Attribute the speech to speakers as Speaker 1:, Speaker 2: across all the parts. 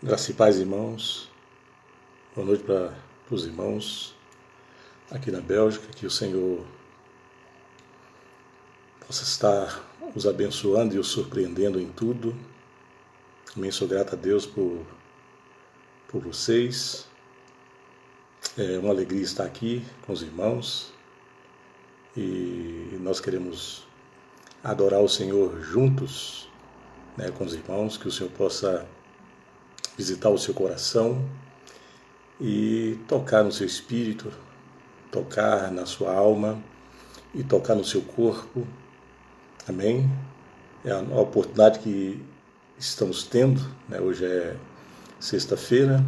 Speaker 1: Graça e paz, irmãos. Boa noite para os irmãos aqui na Bélgica. Que o Senhor possa estar os abençoando e os surpreendendo em tudo. Também sou grato a Deus por vocês. É uma alegria estar aqui com os irmãos. E nós queremos adorar o Senhor juntos, com os irmãos. Que o Senhor possa visitar o seu coração e tocar no seu espírito, tocar na sua alma e tocar no seu corpo. Amém? É a oportunidade que estamos tendo, Hoje é sexta-feira,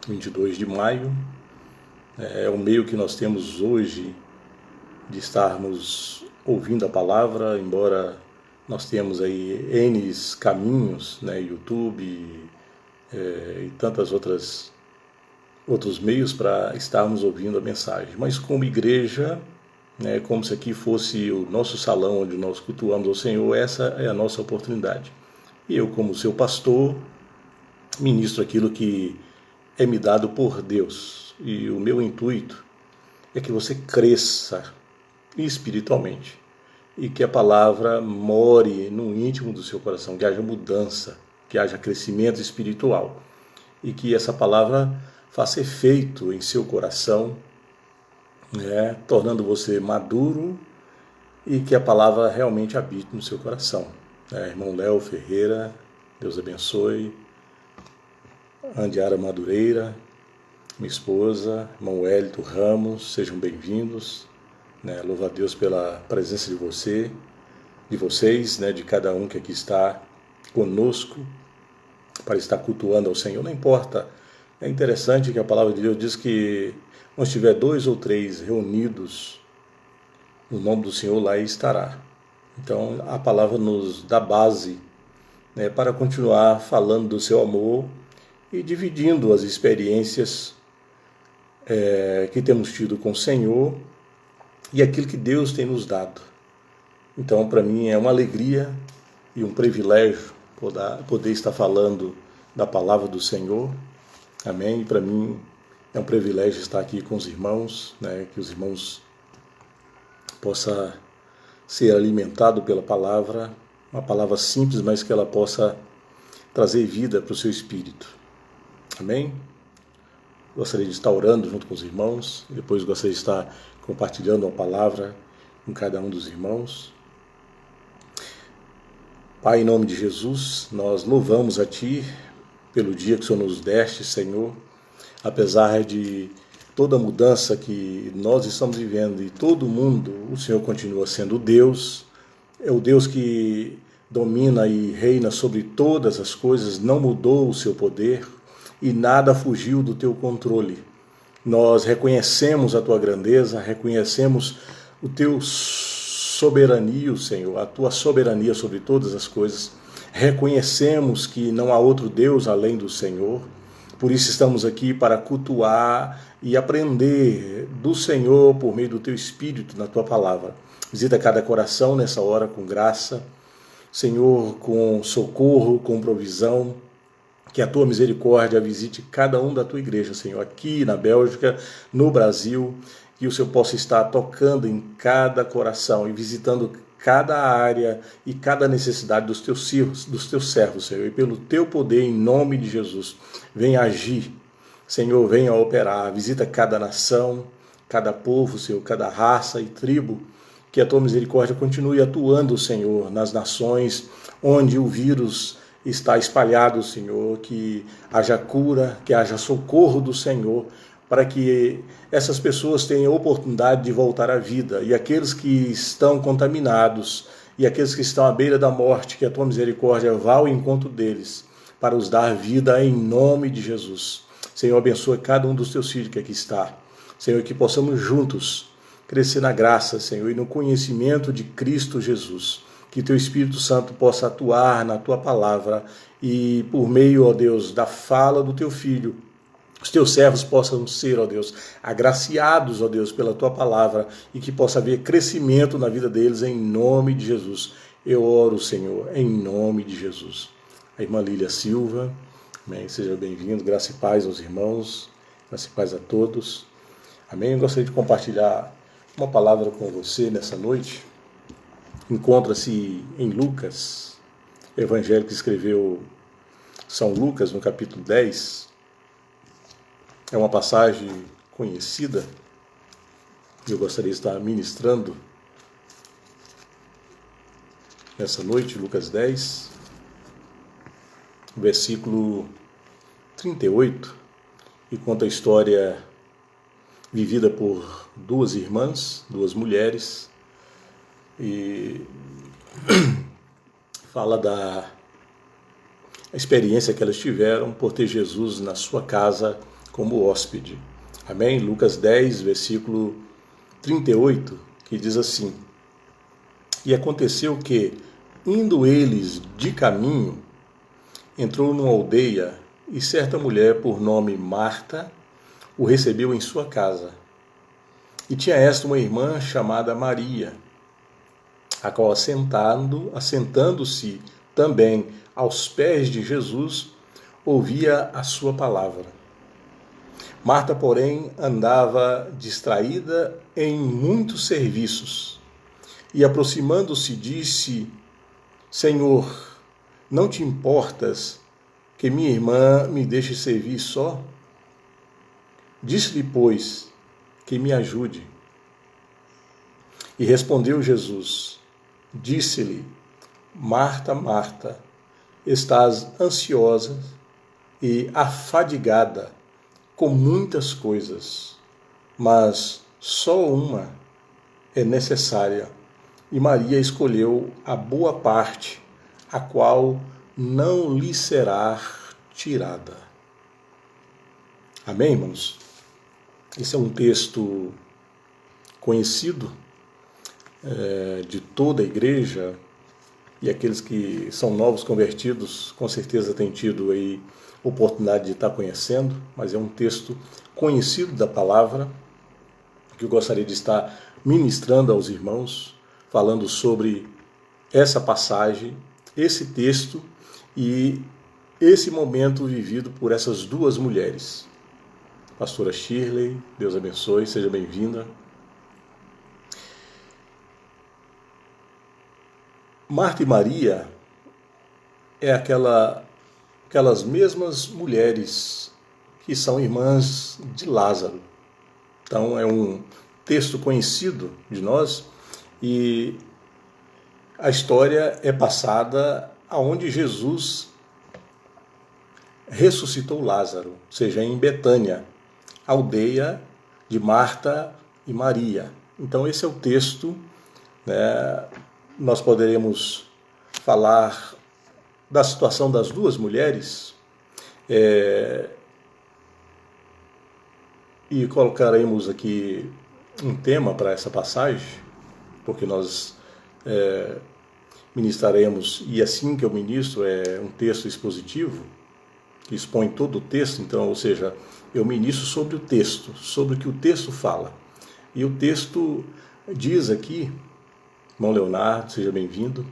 Speaker 1: 22 de maio. É o meio que nós temos hoje de estarmos ouvindo a palavra, embora nós tenhamos aí N caminhos, YouTube e tantas outros meios para estarmos ouvindo a mensagem. Mas como igreja, como se aqui fosse o nosso salão onde nós cultuamos ao Senhor, essa é a nossa oportunidade. E eu, como seu pastor, ministro aquilo que é me dado por Deus. E o meu intuito é que você cresça espiritualmente e que a palavra more no íntimo do seu coração, que haja mudança, que haja crescimento espiritual e que essa palavra faça efeito em seu coração, tornando você maduro e que a palavra realmente habite no seu coração. Irmão Léo Ferreira, Deus abençoe. Andiara Madureira, minha esposa, irmão Wellington Ramos, sejam bem-vindos. Louvo a Deus pela presença de vocês, de cada um que aqui está conosco para estar cultuando ao Senhor. Não importa. É interessante que a palavra de Deus diz que onde tiver 2 ou 3 reunidos no nome do Senhor, lá estará. Então a palavra nos dá base para continuar falando do seu amor e dividindo as experiências que temos tido com o Senhor e aquilo que Deus tem nos dado. Então, para mim é uma alegria e um privilégio poder estar falando da palavra do Senhor. Amém? E para mim é um privilégio estar aqui com os irmãos, que os irmãos possam ser alimentados pela palavra, uma palavra simples, mas que ela possa trazer vida para o seu espírito. Amém? Gostaria de estar orando junto com os irmãos, e depois gostaria de estar compartilhando uma palavra com cada um dos irmãos. Pai, em nome de Jesus, nós louvamos a Ti pelo dia que o Senhor nos deste, Senhor, apesar de toda a mudança que nós estamos vivendo e todo mundo, o Senhor continua sendo Deus, é o Deus que domina e reina sobre todas as coisas, não mudou o seu poder e nada fugiu do teu controle. Nós reconhecemos a tua grandeza, reconhecemos o teu soberania, Senhor, a tua soberania sobre todas as coisas. Reconhecemos que não há outro Deus além do Senhor. Por isso estamos aqui para cultuar e aprender do Senhor por meio do teu Espírito na tua palavra. Visita cada coração nessa hora com graça, Senhor, com socorro, com provisão. Que a tua misericórdia visite cada um da tua igreja, Senhor, aqui na Bélgica, no Brasil, que o Senhor possa estar tocando em cada coração e visitando cada área e cada necessidade dos teus servos, Senhor. E pelo teu poder, em nome de Jesus, venha agir, Senhor, venha operar. Visita cada nação, cada povo, Senhor, cada raça e tribo. Que a tua misericórdia continue atuando, Senhor, nas nações onde o vírus está espalhado, Senhor, que haja cura, que haja socorro do Senhor, para que essas pessoas tenham oportunidade de voltar à vida, e aqueles que estão contaminados, e aqueles que estão à beira da morte, que a tua misericórdia vá ao encontro deles, para os dar vida em nome de Jesus. Senhor, abençoa cada um dos teus filhos que aqui está. Senhor, que possamos juntos crescer na graça, Senhor, e no conhecimento de Cristo Jesus. Que teu Espírito Santo possa atuar na tua palavra e por meio, ó Deus, da fala do teu Filho, os teus servos possam ser, ó Deus, agraciados, ó Deus, pela tua palavra e que possa haver crescimento na vida deles em nome de Jesus. Eu oro, Senhor, em nome de Jesus. A irmã Lília Silva, Amém. Seja bem-vindo. Graça e paz aos irmãos. Graça e paz a todos. Amém. Eu gostaria de compartilhar uma palavra com você nessa noite. Encontra-se em Lucas, evangelho que escreveu São Lucas, no capítulo 10. É uma passagem conhecida. Eu gostaria de estar ministrando nessa noite, Lucas 10, versículo 38, e conta a história vivida por duas irmãs, duas mulheres, e fala da experiência que elas tiveram por ter Jesus na sua casa como hóspede. Amém? Lucas 10, versículo 38, que diz assim: E aconteceu que, indo eles de caminho, entrou numa aldeia, e certa mulher, por nome Marta, o recebeu em sua casa. E tinha esta uma irmã chamada Maria, a qual, assentando-se também aos pés de Jesus, ouvia a sua palavra. Marta, porém, andava distraída em muitos serviços, e aproximando-se disse: Senhor, não te importas que minha irmã me deixe servir só? Disse-lhe, pois, que me ajude. E respondeu Jesus, disse-lhe: Marta, Marta, estás ansiosa e afadigada com muitas coisas, mas só uma é necessária, e Maria escolheu a boa parte, a qual não lhe será tirada. Amém, irmãos? Esse é um texto conhecido de toda a igreja, e aqueles que são novos convertidos com certeza têm tido aí oportunidade de estar conhecendo, mas é um texto conhecido da palavra, que eu gostaria de estar ministrando aos irmãos, falando sobre essa passagem, esse texto e esse momento vivido por essas duas mulheres. Pastora Shirley, Deus abençoe, seja bem-vinda. Marta e Maria é aquelas mesmas mulheres que são irmãs de Lázaro. Então é um texto conhecido de nós, e a história é passada aonde Jesus ressuscitou Lázaro, ou seja, em Betânia, aldeia de Marta e Maria. Então esse é o texto, né? Nós poderemos falar da situação das duas mulheres e colocaremos aqui um tema para essa passagem, porque nós ministraremos, e assim que eu ministro é um texto expositivo, que expõe todo o texto, então, ou seja, eu ministro sobre o texto, sobre o que o texto fala. E o texto diz aqui, irmão Leonardo, seja bem-vindo,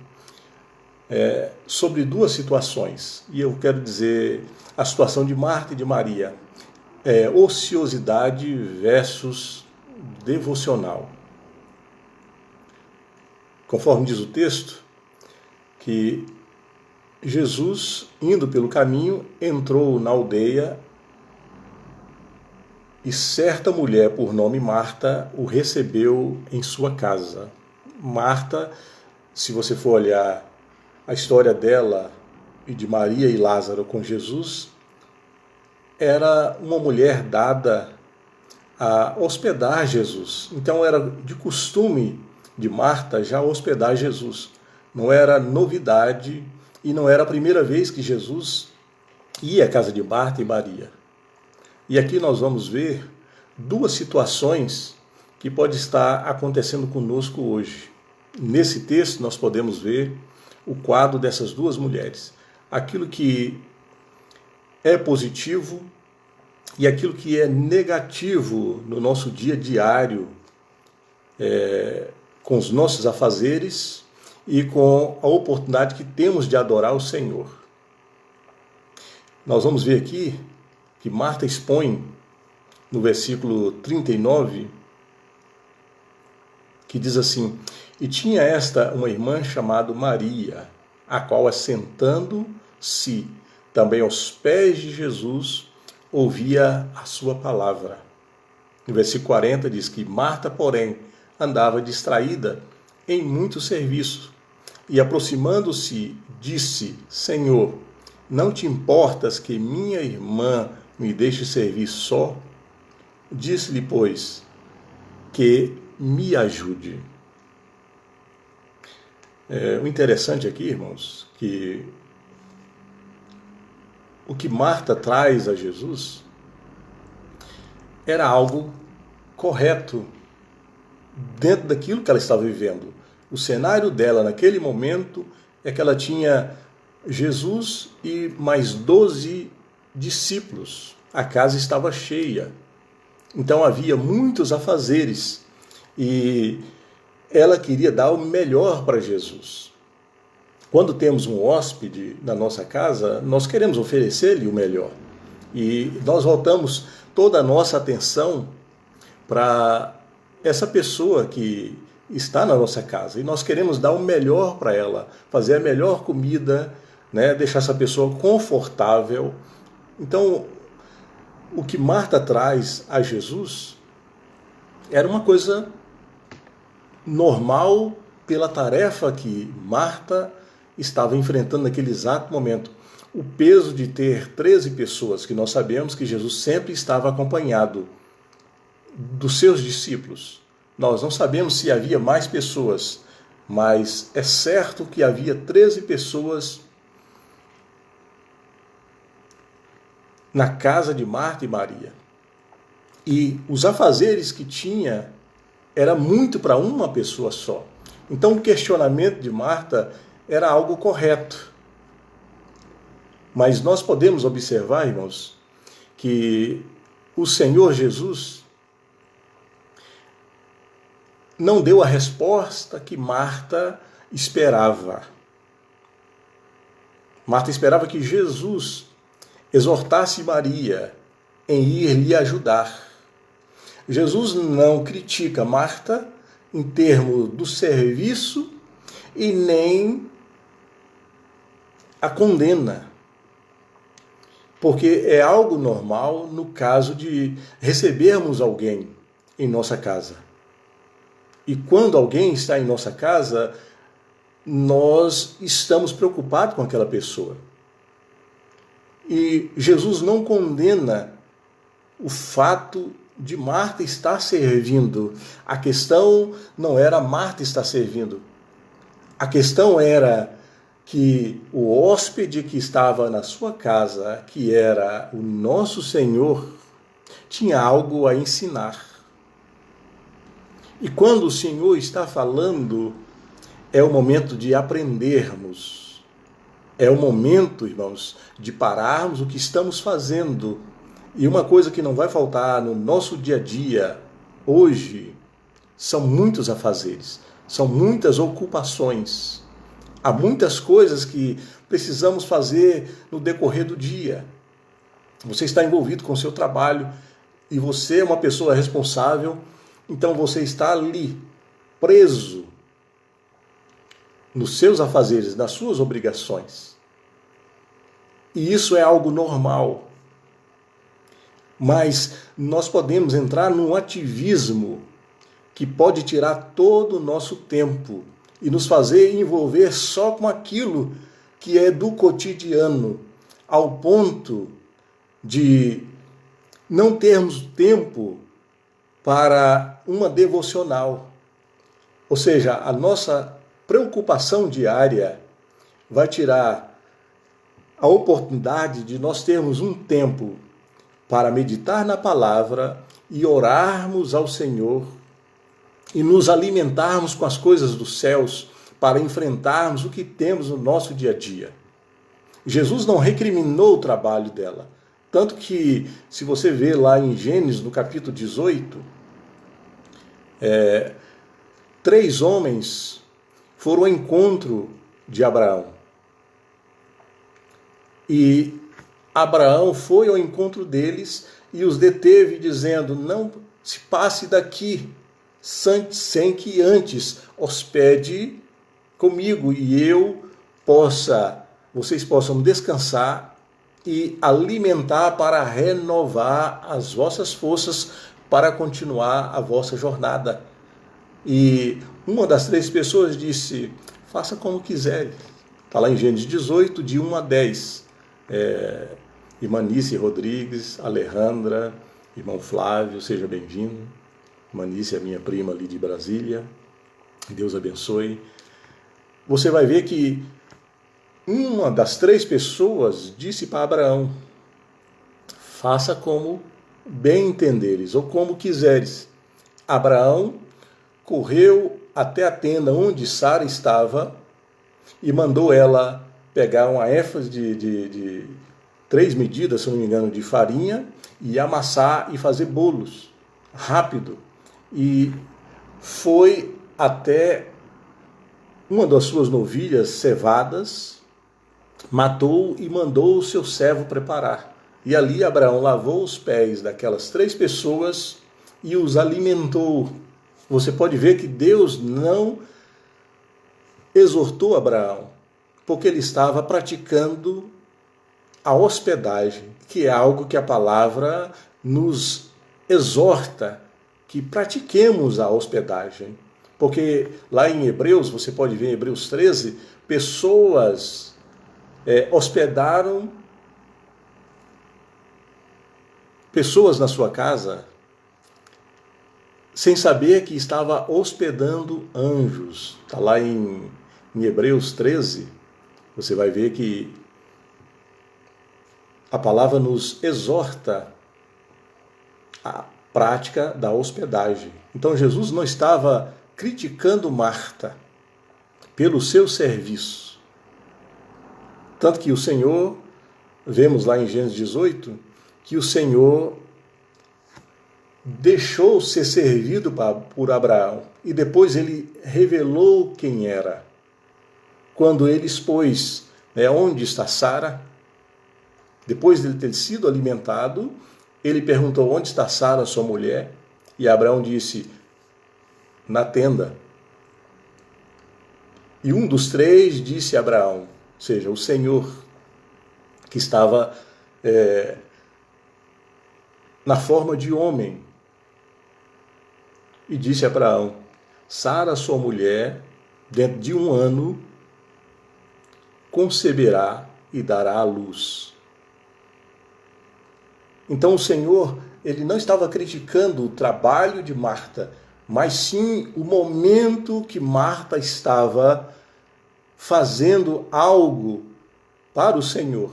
Speaker 1: sobre duas situações. E eu quero dizer a situação de Marta e de Maria. Ociosidade versus devocional. Conforme diz o texto, que Jesus, indo pelo caminho, entrou na aldeia, e certa mulher, por nome Marta, o recebeu em sua casa. Marta, se você for olhar a história dela e de Maria e Lázaro com Jesus, era uma mulher dada a hospedar Jesus. Então era de costume de Marta já hospedar Jesus. Não era novidade e não era a primeira vez que Jesus ia à casa de Marta e Maria. E aqui nós vamos ver duas situações que podem estar acontecendo conosco hoje. Nesse texto nós podemos ver o quadro dessas duas mulheres. Aquilo que é positivo e aquilo que é negativo no nosso dia diário, com os nossos afazeres e com a oportunidade que temos de adorar o Senhor. nós vamos ver aqui que Marta expõe no versículo 39, que diz assim: e tinha esta uma irmã chamada Maria, a qual, assentando-se também aos pés de Jesus, ouvia a sua palavra. No versículo 40 diz que Marta, porém, andava distraída em muito serviço, e aproximando-se, disse: Senhor, não te importas que minha irmã me deixe servir só? Disse-lhe, pois, que me ajude. O interessante aqui, irmãos, que o que Marta traz a Jesus era algo correto dentro daquilo que ela estava vivendo. O cenário dela naquele momento é que ela tinha Jesus e mais 12 discípulos. A casa estava cheia. Então havia muitos afazeres e ela queria dar o melhor para Jesus. Quando temos um hóspede na nossa casa, nós queremos oferecer-lhe o melhor. E nós voltamos toda a nossa atenção para essa pessoa que está na nossa casa. E nós queremos dar o melhor para ela, fazer a melhor comida, né? Deixar essa pessoa confortável. Então, o que Marta traz a Jesus era uma coisa normal pela tarefa que Marta estava enfrentando naquele exato momento. O peso de ter 13 pessoas, que nós sabemos que Jesus sempre estava acompanhado dos seus discípulos. Nós não sabemos se havia mais pessoas, mas é certo que havia 13 pessoas na casa de Marta e Maria. E os afazeres que tinha era muito para uma pessoa só. Então o questionamento de Marta era algo correto. Mas nós podemos observar, irmãos, que o Senhor Jesus não deu a resposta que Marta esperava. Marta esperava que Jesus exortasse Maria em ir lhe ajudar. Jesus não critica Marta em termos do serviço e nem a condena, porque é algo normal no caso de recebermos alguém em nossa casa. E quando alguém está em nossa casa, nós estamos preocupados com aquela pessoa. E Jesus não condena o fato de Marta estar servindo. A questão não era Marta estar servindo. A questão era que o hóspede que estava na sua casa, que era o nosso Senhor, tinha algo a ensinar. E quando o Senhor está falando, é o momento de aprendermos. É o momento, irmãos, de pararmos o que estamos fazendo. E uma coisa que não vai faltar no nosso dia a dia, hoje, são muitos afazeres, são muitas ocupações. Há muitas coisas que precisamos fazer no decorrer do dia. Você está envolvido com o seu trabalho e você é uma pessoa responsável, então você está ali, preso nos seus afazeres, nas suas obrigações. E isso é algo normal. Mas nós podemos entrar num ativismo que pode tirar todo o nosso tempo e nos fazer envolver só com aquilo que é do cotidiano, ao ponto de não termos tempo para uma devocional. Ou seja, a nossa preocupação diária vai tirar a oportunidade de nós termos um tempo para meditar na palavra e orarmos ao Senhor e nos alimentarmos com as coisas dos céus para enfrentarmos o que temos no nosso dia a dia. Jesus não recriminou o trabalho dela, tanto que, se você vê lá em Gênesis, no capítulo 18, 3 homens foram ao encontro de Abraão. E Abraão foi ao encontro deles e os deteve, dizendo: não se passe daqui sem que antes hospede comigo e vocês possam descansar e alimentar para renovar as vossas forças para continuar a vossa jornada. E uma das 3 pessoas disse: faça como quiser. Está lá em Gênesis 18, de 1 a 10. Imanice Rodrigues, Alejandra, irmão Flávio, seja bem-vindo. Imanice é minha prima ali de Brasília. Deus abençoe. Você vai ver que uma das 3 pessoas disse para Abraão: faça como bem entenderes ou como quiseres. Abraão correu até a tenda onde Sara estava e mandou ela pegar uma éfase de 3 medidas, se não me engano, de farinha e amassar e fazer bolos rápido. E foi até uma das suas novilhas cevadas, matou e mandou o seu servo preparar. E ali Abraão lavou os pés daquelas 3 pessoas e os alimentou. Você pode ver que Deus não exortou Abraão, porque ele estava praticando a hospedagem, que é algo que a palavra nos exorta, que pratiquemos a hospedagem. Porque lá em Hebreus, você pode ver em Hebreus 13, pessoas hospedaram pessoas na sua casa sem saber que estava hospedando anjos. Está lá em Hebreus 13, você vai ver que a palavra nos exorta a prática da hospedagem. Então Jesus não estava criticando Marta pelo seu serviço. Tanto que o Senhor, vemos lá em Gênesis 18, que o Senhor deixou ser servido por Abraão e depois ele revelou quem era. Quando ele expôs onde está Sara, depois de ele ter sido alimentado, ele perguntou: onde está Sara, sua mulher? E Abraão disse: na tenda. E um dos 3 disse a Abraão, ou seja, o Senhor, que estava na forma de homem, e disse a Abraão: Sara, sua mulher, dentro de 1 ano, conceberá e dará à luz. Então o Senhor, ele não estava criticando o trabalho de Marta, mas sim o momento que Marta estava fazendo algo para o Senhor.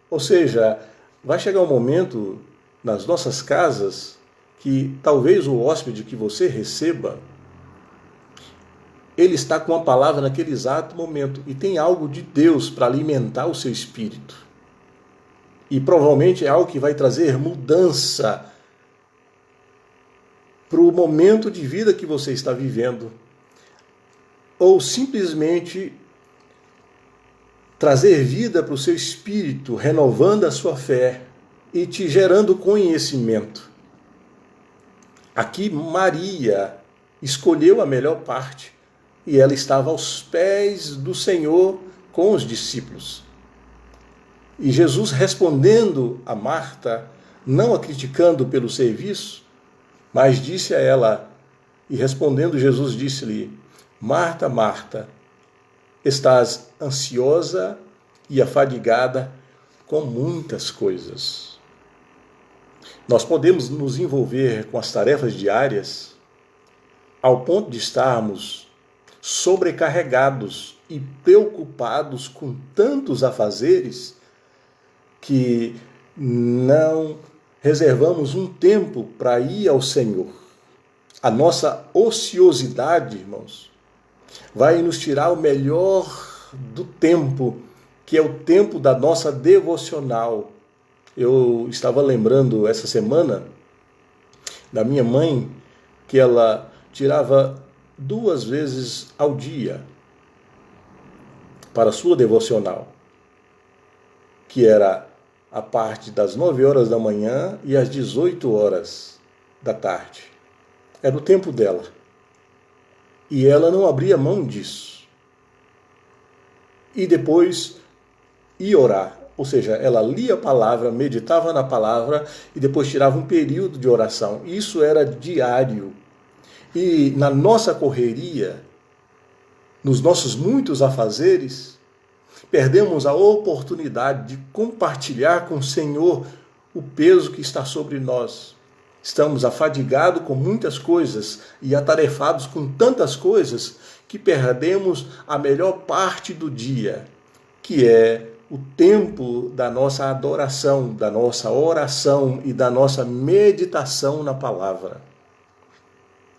Speaker 1: Ou seja, vai chegar um momento nas nossas casas que talvez o hóspede que você receba, ele está com a palavra naquele exato momento e tem algo de Deus para alimentar o seu espírito. E provavelmente é algo que vai trazer mudança para o momento de vida que você está vivendo. Ou simplesmente trazer vida para o seu espírito, renovando a sua fé e te gerando conhecimento. Aqui Maria escolheu a melhor parte e ela estava aos pés do Senhor com os discípulos. E Jesus respondendo a Marta, não a criticando pelo serviço, mas disse a ela, e respondendo Jesus disse-lhe: Marta, Marta, estás ansiosa e afadigada com muitas coisas. Nós podemos nos envolver com as tarefas diárias ao ponto de estarmos sobrecarregados e preocupados com tantos afazeres que não reservamos um tempo para ir ao Senhor. A nossa ociosidade, irmãos, vai nos tirar o melhor do tempo, que é o tempo da nossa devocional. Eu estava lembrando essa semana da minha mãe, que ela tirava 2 vezes ao dia para a sua devocional, que era a parte das 9 horas da manhã e às 18 horas da tarde. Era o tempo dela. E ela não abria mão disso. E depois ia orar. Ou seja, ela lia a palavra, meditava na palavra e depois tirava um período de oração. Isso era diário. E na nossa correria, nos nossos muitos afazeres, perdemos a oportunidade de compartilhar com o Senhor o peso que está sobre nós. Estamos afadigados com muitas coisas e atarefados com tantas coisas que perdemos a melhor parte do dia, que é o tempo da nossa adoração, da nossa oração e da nossa meditação na palavra.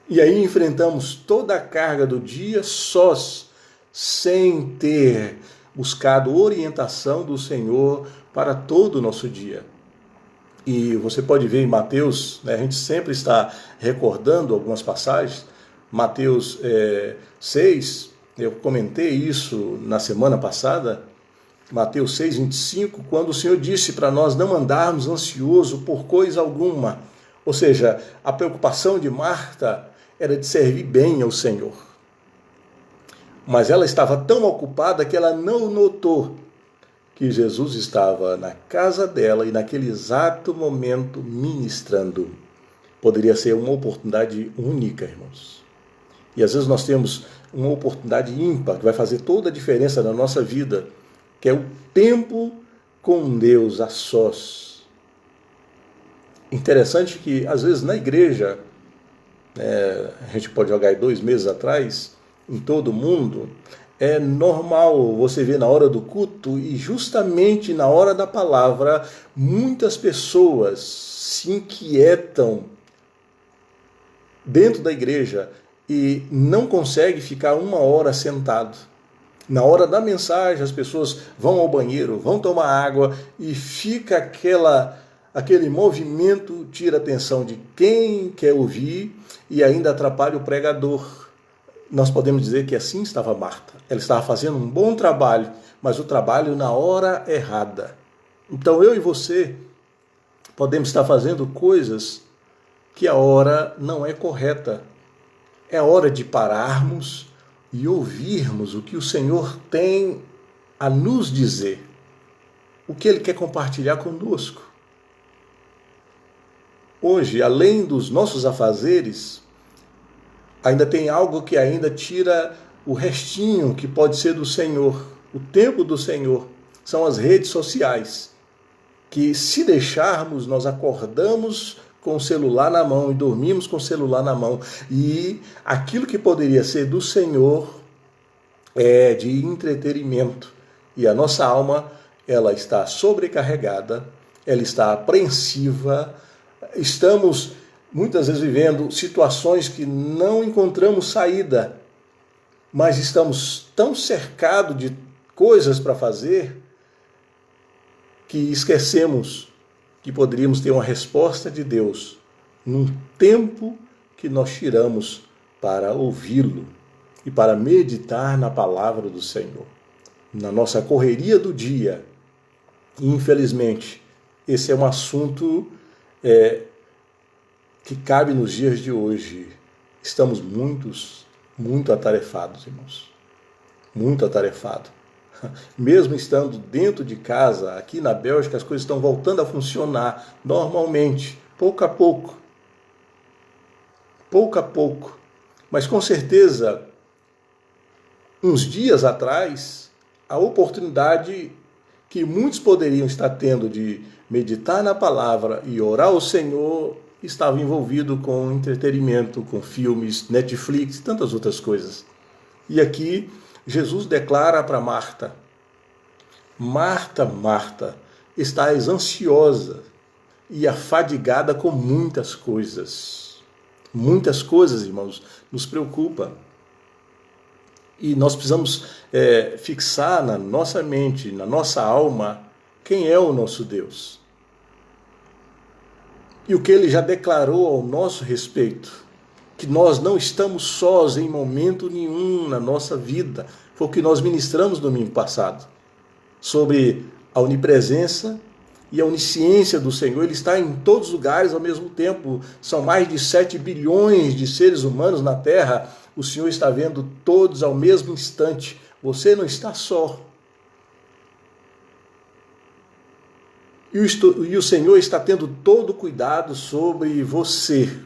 Speaker 1: E aí enfrentamos toda a carga do dia sós, sem ter buscado orientação do Senhor para todo o nosso dia. E você pode ver em Mateus, né, a gente sempre está recordando algumas passagens, Mateus 6, eu comentei isso na semana passada, Mateus 6, 25, quando o Senhor disse para nós não andarmos ansiosos por coisa alguma. Ou seja, a preocupação de Marta era de servir bem ao Senhor. Mas ela estava tão ocupada que ela não notou que Jesus estava na casa dela e naquele exato momento ministrando. Poderia ser uma oportunidade única, irmãos. E às vezes nós temos uma oportunidade ímpar que vai fazer toda a diferença na nossa vida, que é o tempo com Deus a sós. Interessante que às vezes na igreja, a gente pode jogar aí 2 meses atrás, em todo mundo, é normal você ver na hora do culto e justamente na hora da palavra, muitas pessoas se inquietam dentro da igreja e não conseguem ficar 1 hora sentado. Na hora da mensagem, as pessoas vão ao banheiro, vão tomar água e fica aquele movimento, tira a atenção de quem quer ouvir e ainda atrapalha o pregador. Nós podemos dizer que assim estava Marta. Ela estava fazendo um bom trabalho, mas o trabalho na hora errada. Então eu e você podemos estar fazendo coisas que a hora não é correta. É hora de pararmos e ouvirmos o que o Senhor tem a nos dizer, o que Ele quer compartilhar conosco. Hoje, além dos nossos afazeres, ainda tem algo que ainda tira o restinho que pode ser do Senhor, o tempo do Senhor, são as redes sociais, que se deixarmos, nós acordamos com o celular na mão e dormimos com o celular na mão. E aquilo que poderia ser do Senhor é de entretenimento. E a nossa alma, ela está sobrecarregada, ela está apreensiva, estamos muitas vezes vivendo situações que não encontramos saída, mas estamos tão cercados de coisas para fazer que esquecemos que poderíamos ter uma resposta de Deus num tempo que nós tiramos para ouvi-lo e para meditar na palavra do Senhor. Na nossa correria do dia, infelizmente, esse é um assunto que cabe nos dias de hoje. Estamos muito atarefados, irmãos. Muito atarefados. Mesmo estando dentro de casa, aqui na Bélgica, as coisas estão voltando a funcionar normalmente, pouco a pouco. Pouco a pouco. Mas com certeza, uns dias atrás, a oportunidade que muitos poderiam estar tendo de meditar na palavra e orar ao Senhor estava envolvido com entretenimento, com filmes, Netflix e tantas outras coisas. E aqui Jesus declara para Marta: Marta, Marta, estás ansiosa e afadigada com muitas coisas. Muitas coisas, irmãos, nos preocupam. E nós precisamos fixar na nossa mente, na nossa alma, quem é o nosso Deus. E o que Ele já declarou ao nosso respeito. Que nós não estamos sós em momento nenhum na nossa vida. Foi o que nós ministramos no domingo passado. Sobre a onipresença, e a onisciência do Senhor, Ele está em todos os lugares ao mesmo tempo. São mais de 7 bilhões de seres humanos na Terra. O Senhor está vendo todos ao mesmo instante. Você não está só. E o Senhor está tendo todo cuidado sobre você.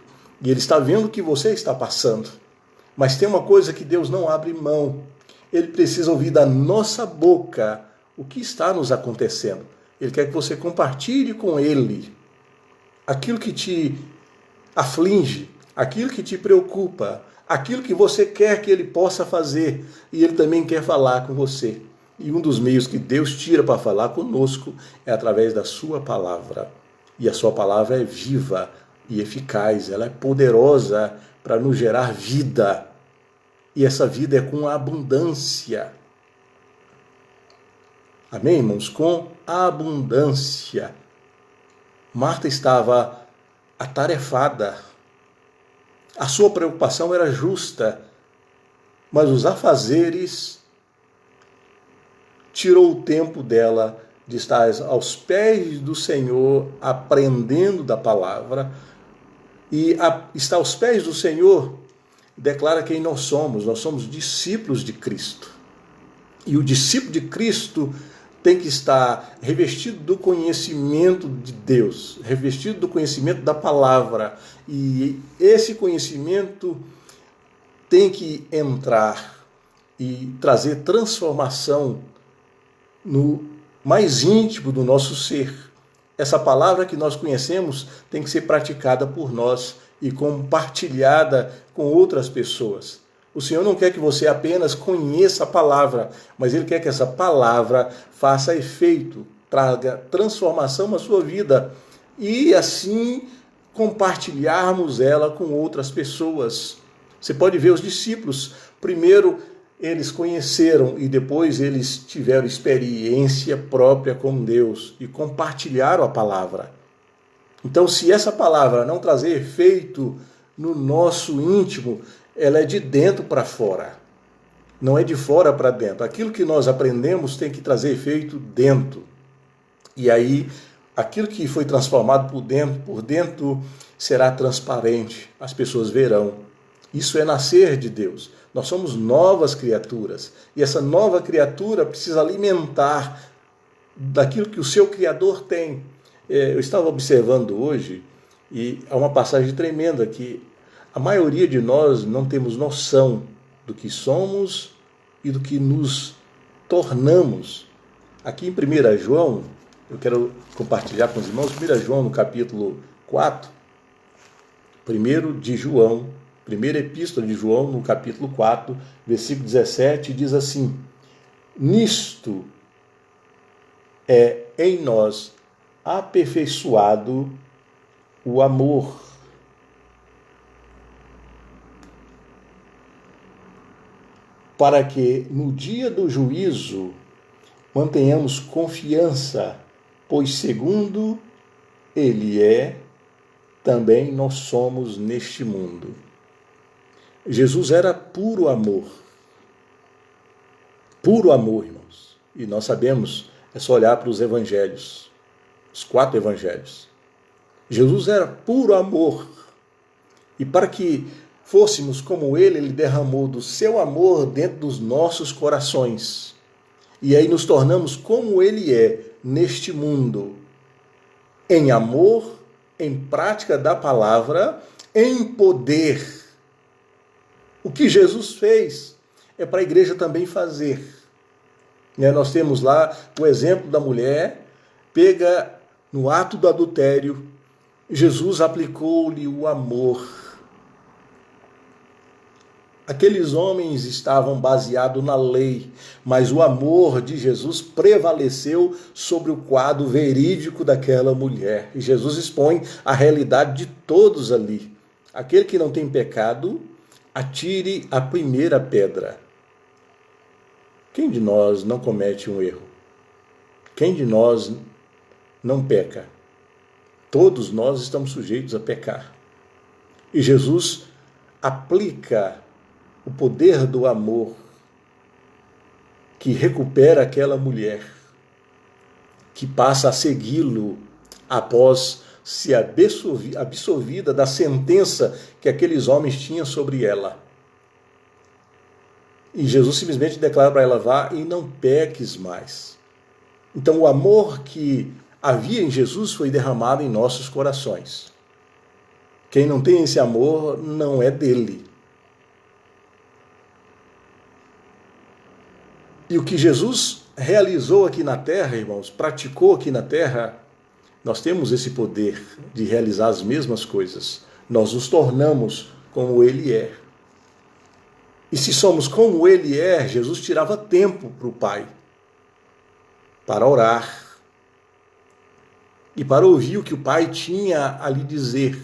Speaker 1: E Ele está vendo o que você está passando. Mas tem uma coisa que Deus não abre mão. Ele precisa ouvir da nossa boca o que está nos acontecendo. Ele quer que você compartilhe com Ele aquilo que te aflige, aquilo que te preocupa, aquilo que você quer que Ele possa fazer. E Ele também quer falar com você. E um dos meios que Deus tira para falar conosco é através da sua palavra. E a sua palavra é viva e eficaz, ela é poderosa para nos gerar vida. E essa vida é com abundância. Amém, irmãos? Com abundância. Marta estava atarefada. A sua preocupação era justa, mas os afazeres tirou o tempo dela de estar aos pés do Senhor, aprendendo da palavra. E estar aos pés do Senhor declara quem nós somos discípulos de Cristo. E o discípulo de Cristo tem que estar revestido do conhecimento de Deus, revestido do conhecimento da palavra. E esse conhecimento tem que entrar e trazer transformação no mais íntimo do nosso ser. Essa palavra que nós conhecemos tem que ser praticada por nós e compartilhada com outras pessoas. O Senhor não quer que você apenas conheça a palavra, mas Ele quer que essa palavra faça efeito, traga transformação na sua vida e assim compartilharmos ela com outras pessoas. Você pode ver os discípulos, primeiro eles conheceram e depois eles tiveram experiência própria com Deus e compartilharam a palavra. Então, se essa palavra não trazer efeito no nosso íntimo, ela é de dentro para fora, não é de fora para dentro. Aquilo que nós aprendemos tem que trazer efeito dentro. E aí, aquilo que foi transformado por dentro será transparente, as pessoas verão. Isso é nascer de Deus. Nós somos novas criaturas. E essa nova criatura precisa alimentar daquilo que o seu Criador tem. Eu estava observando hoje, e há uma passagem tremenda que a maioria de nós não temos noção do que somos e do que nos tornamos. Aqui em 1 João, eu quero compartilhar com os irmãos, 1 João no capítulo 4, 1 de João, primeira epístola de João, no capítulo 4, versículo 17, diz assim: nisto é em nós aperfeiçoado o amor, para que no dia do juízo mantenhamos confiança, pois segundo Ele é, também nós somos neste mundo. Jesus era puro amor, irmãos. E nós sabemos, é só olhar para os evangelhos, os 4 evangelhos. Jesus era puro amor. E para que fôssemos como Ele derramou do seu amor dentro dos nossos corações. E aí nos tornamos como Ele é neste mundo, em amor, em prática da palavra, em poder. O que Jesus fez é para a igreja também fazer. Nós temos lá o exemplo da mulher, pega no ato do adultério, Jesus aplicou-lhe o amor. Aqueles homens estavam baseados na lei, mas o amor de Jesus prevaleceu sobre o quadro verídico daquela mulher. E Jesus expõe a realidade de todos ali. Aquele que não tem pecado, atire a primeira pedra. Quem de nós não comete um erro? Quem de nós não peca? Todos nós estamos sujeitos a pecar. E Jesus aplica o poder do amor que recupera aquela mulher. que passa a segui-lo após ser absolvida da sentença que aqueles homens tinham sobre ela. E Jesus simplesmente declara para ela: vá e não peques mais. Então o amor que havia em Jesus foi derramado em nossos corações. Quem não tem esse amor não é dele. E o que Jesus realizou aqui na terra, irmãos, praticou aqui na terra, nós temos esse poder de realizar as mesmas coisas. Nós nos tornamos como ele é. E se somos como ele é, Jesus tirava tempo para o Pai, para orar e para ouvir o que o Pai tinha a lhe dizer.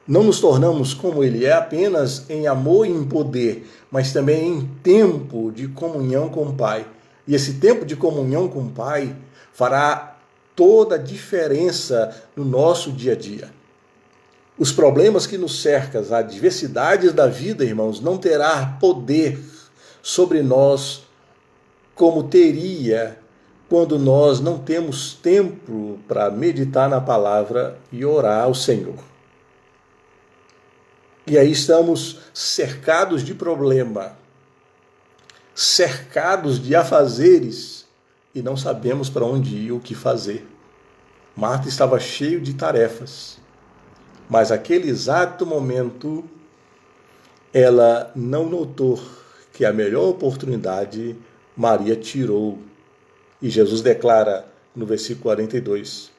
Speaker 1: Não nos tornamos como ele é apenas em amor e em poder, mas também em tempo de comunhão com o Pai. E esse tempo de comunhão com o Pai fará toda a diferença no nosso dia a dia. Os problemas que nos cercam, as adversidades da vida, irmãos, não terá poder sobre nós como teria quando nós não temos tempo para meditar na palavra e orar ao Senhor. E aí estamos cercados de problema, cercados de afazeres e não sabemos para onde ir, o que fazer. Marta estava cheia de tarefas, mas naquele exato momento ela não notou que a melhor oportunidade Maria tirou. E Jesus declara no versículo 42: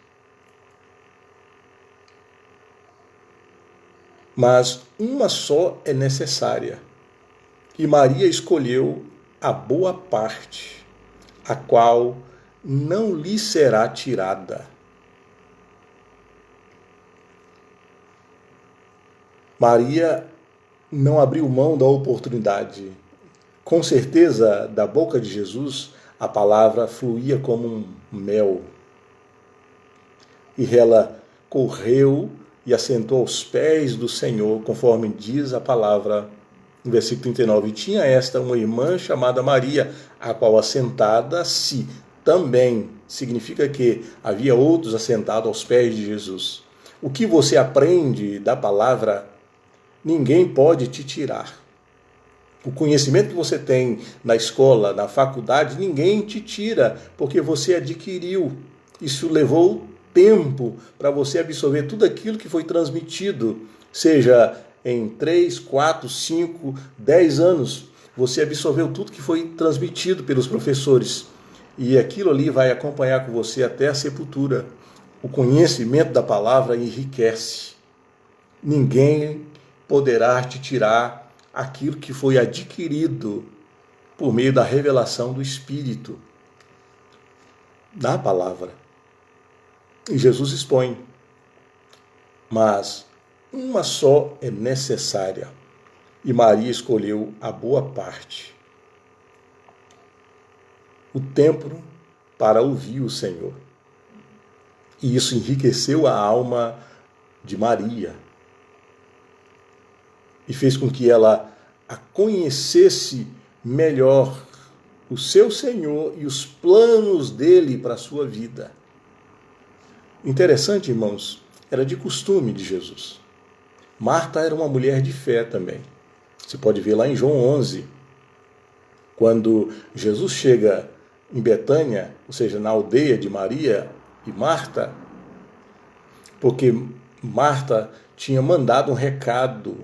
Speaker 1: mas uma só é necessária, e Maria escolheu a boa parte, a qual não lhe será tirada. Maria não abriu mão da oportunidade. Com certeza, da boca de Jesus, a palavra fluía como um mel. E ela correu e assentou aos pés do Senhor, conforme diz a palavra no versículo 39. E tinha esta uma irmã chamada Maria, a qual assentada-se também, significa que havia outros assentados aos pés de Jesus. O que você aprende da palavra, ninguém pode te tirar. O conhecimento que você tem na escola, na faculdade, ninguém te tira, porque você adquiriu. Isso levou tempo para você absorver tudo aquilo que foi transmitido, seja em 3, 4, 5, 10 anos. Você absorveu tudo que foi transmitido pelos professores. E aquilo ali vai acompanhar com você até a sepultura. O conhecimento da palavra enriquece. Ninguém poderá te tirar aquilo que foi adquirido por meio da revelação do Espírito, da palavra. E Jesus expõe: mas uma só é necessária, e Maria escolheu a boa parte, o tempo para ouvir o Senhor. E isso enriqueceu a alma de Maria e fez com que ela a conhecesse melhor, o seu Senhor e os planos dele para a sua vida. Interessante, irmãos, era de costume de Jesus. Marta era uma mulher de fé também. Você pode ver lá em João 11, quando Jesus chega em Betânia, ou seja, na aldeia de Maria e Marta, porque Marta tinha mandado um recado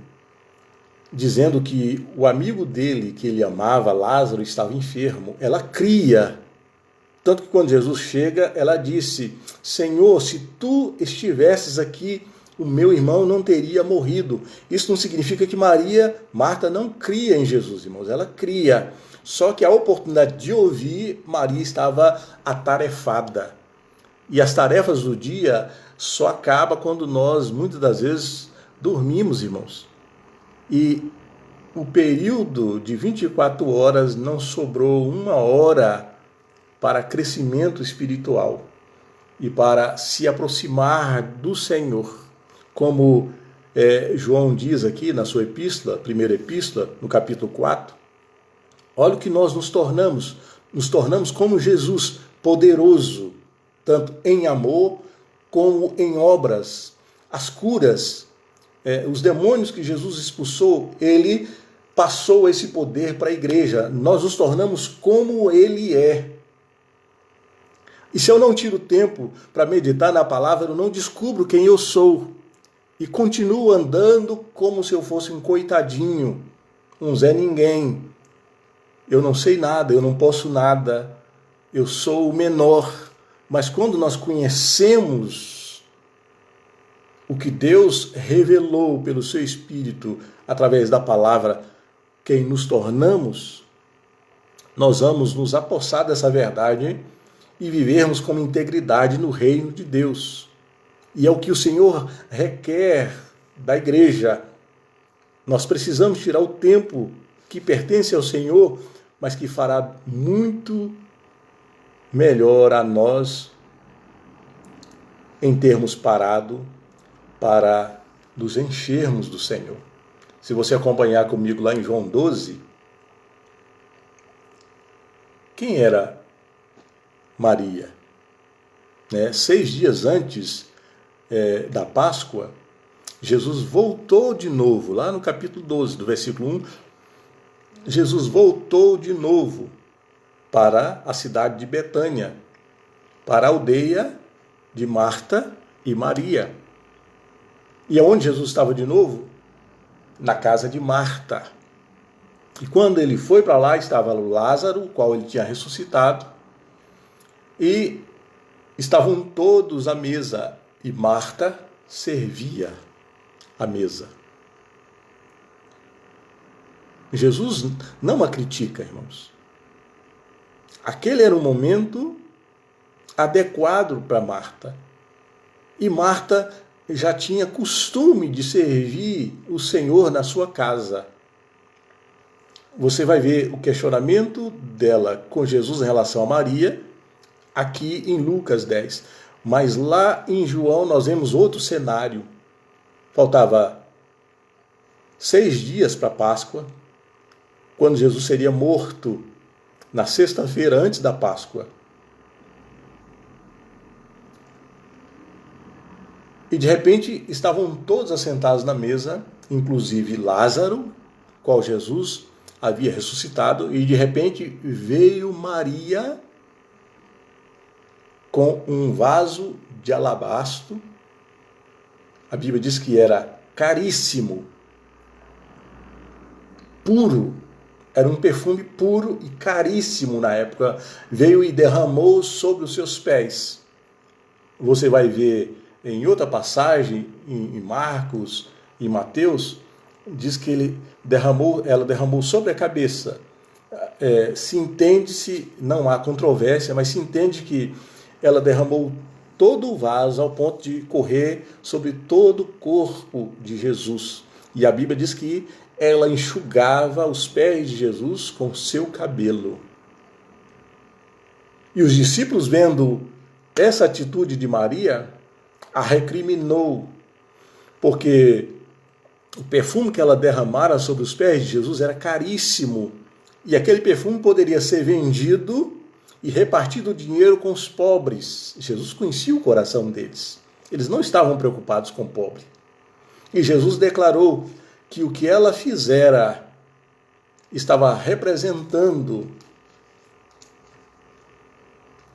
Speaker 1: dizendo que o amigo dele, que ele amava, Lázaro, estava enfermo. Ela cria. Tanto que quando Jesus chega, ela disse: Senhor, se tu estivesses aqui, o meu irmão não teria morrido. Isso não significa que Marta não cria em Jesus, irmãos. Ela cria. Só que a oportunidade de ouvir, Maria estava atarefada. E as tarefas do dia só acabam quando nós, muitas das vezes, dormimos, irmãos. E o período de 24 horas não sobrou uma hora para crescimento espiritual e para se aproximar do Senhor. Como João diz aqui na sua epístola, primeira epístola, no capítulo 4, olha o que nós nos tornamos como Jesus, poderoso tanto em amor como em obras. As curas, os demônios que Jesus expulsou, ele passou esse poder para a igreja. Nós nos tornamos como ele é. E se eu não tiro tempo para meditar na palavra, eu não descubro quem eu sou. E continuo andando como se eu fosse um coitadinho, um Zé Ninguém. Eu não sei nada, eu não posso nada, eu sou o menor. Mas quando nós conhecemos o que Deus revelou pelo seu Espírito, através da palavra, quem nos tornamos, nós vamos nos apossar dessa verdade e vivermos com integridade no reino de Deus. E é o que o Senhor requer da igreja. Nós precisamos tirar o tempo que pertence ao Senhor, mas que fará muito melhor a nós em termos parado para nos enchermos do Senhor. Se você acompanhar comigo lá em João 12, quem era Maria? 6 dias antes da Páscoa, Jesus voltou de novo, lá no capítulo 12, do versículo 1, Jesus voltou de novo para a cidade de Betânia, para a aldeia de Marta e Maria. E aonde Jesus estava de novo? Na casa de Marta. E quando ele foi para lá, estava Lázaro, o qual ele tinha ressuscitado, e estavam todos à mesa, e Marta servia a mesa. Jesus não a critica, irmãos. Aquele era um momento adequado para Marta. E Marta já tinha costume de servir o Senhor na sua casa. Você vai ver o questionamento dela com Jesus em relação a Maria, aqui em Lucas 10. Mas lá em João nós vemos outro cenário. Faltava 6 dias para a Páscoa, quando Jesus seria morto na sexta-feira antes da Páscoa. E de repente estavam todos assentados na mesa, inclusive Lázaro, qual Jesus havia ressuscitado, e de repente veio Maria com um vaso de alabastro. A Bíblia diz que era caríssimo, puro. Era um perfume puro e caríssimo na época. Veio e derramou sobre os seus pés. Você vai ver em outra passagem, em Marcos e Mateus, diz que ela derramou sobre a cabeça. Se entende-se, não há controvérsia, mas se entende que ela derramou todo o vaso ao ponto de correr sobre todo o corpo de Jesus. E a Bíblia diz que ela enxugava os pés de Jesus com seu cabelo. E os discípulos, vendo essa atitude de Maria, a recriminou, porque o perfume que ela derramara sobre os pés de Jesus era caríssimo, e aquele perfume poderia ser vendido e repartido o dinheiro com os pobres. Jesus conhecia o coração deles. Eles não estavam preocupados com o pobre. E Jesus declarou que o que ela fizera estava representando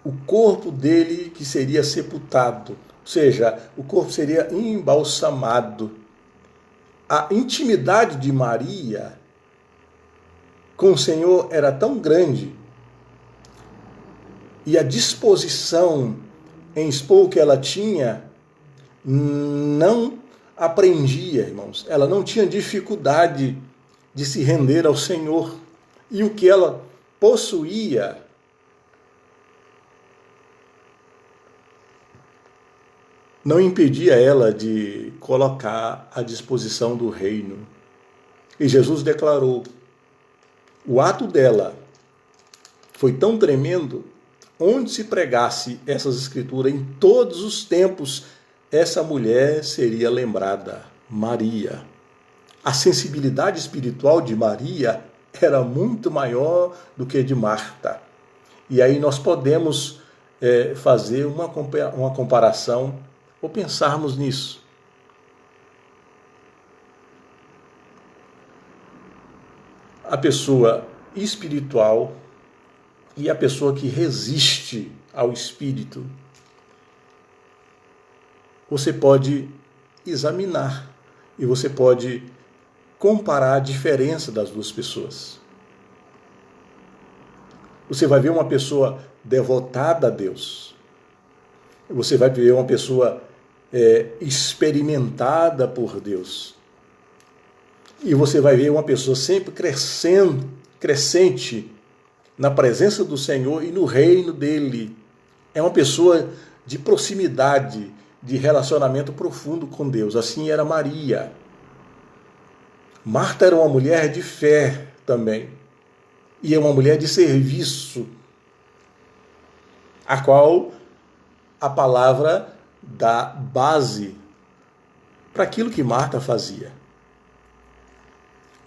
Speaker 1: o corpo dele que seria sepultado, ou seja, o corpo seria embalsamado. A intimidade de Maria com o Senhor era tão grande, e a disposição em expor o que ela tinha não aprendia, irmãos. Ela não tinha dificuldade de se render ao Senhor. E o que ela possuía não impedia ela de colocar à disposição do reino. E Jesus declarou: o ato dela foi tão tremendo, onde se pregasse essas escrituras em todos os tempos, essa mulher seria lembrada, Maria. A sensibilidade espiritual de Maria era muito maior do que de Marta. E aí nós podemos fazer uma comparação ou pensarmos nisso. A pessoa espiritual e a pessoa que resiste ao espírito. Você pode examinar e você pode comparar a diferença das duas pessoas. Você vai ver uma pessoa devotada a Deus. Você vai ver uma pessoa experimentada por Deus. E você vai ver uma pessoa sempre crescente na presença do Senhor e no reino dele. É uma pessoa de proximidade, de relacionamento profundo com Deus. Assim era Maria. Marta era uma mulher de fé também. E é uma mulher de serviço, a qual a palavra dá base para aquilo que Marta fazia.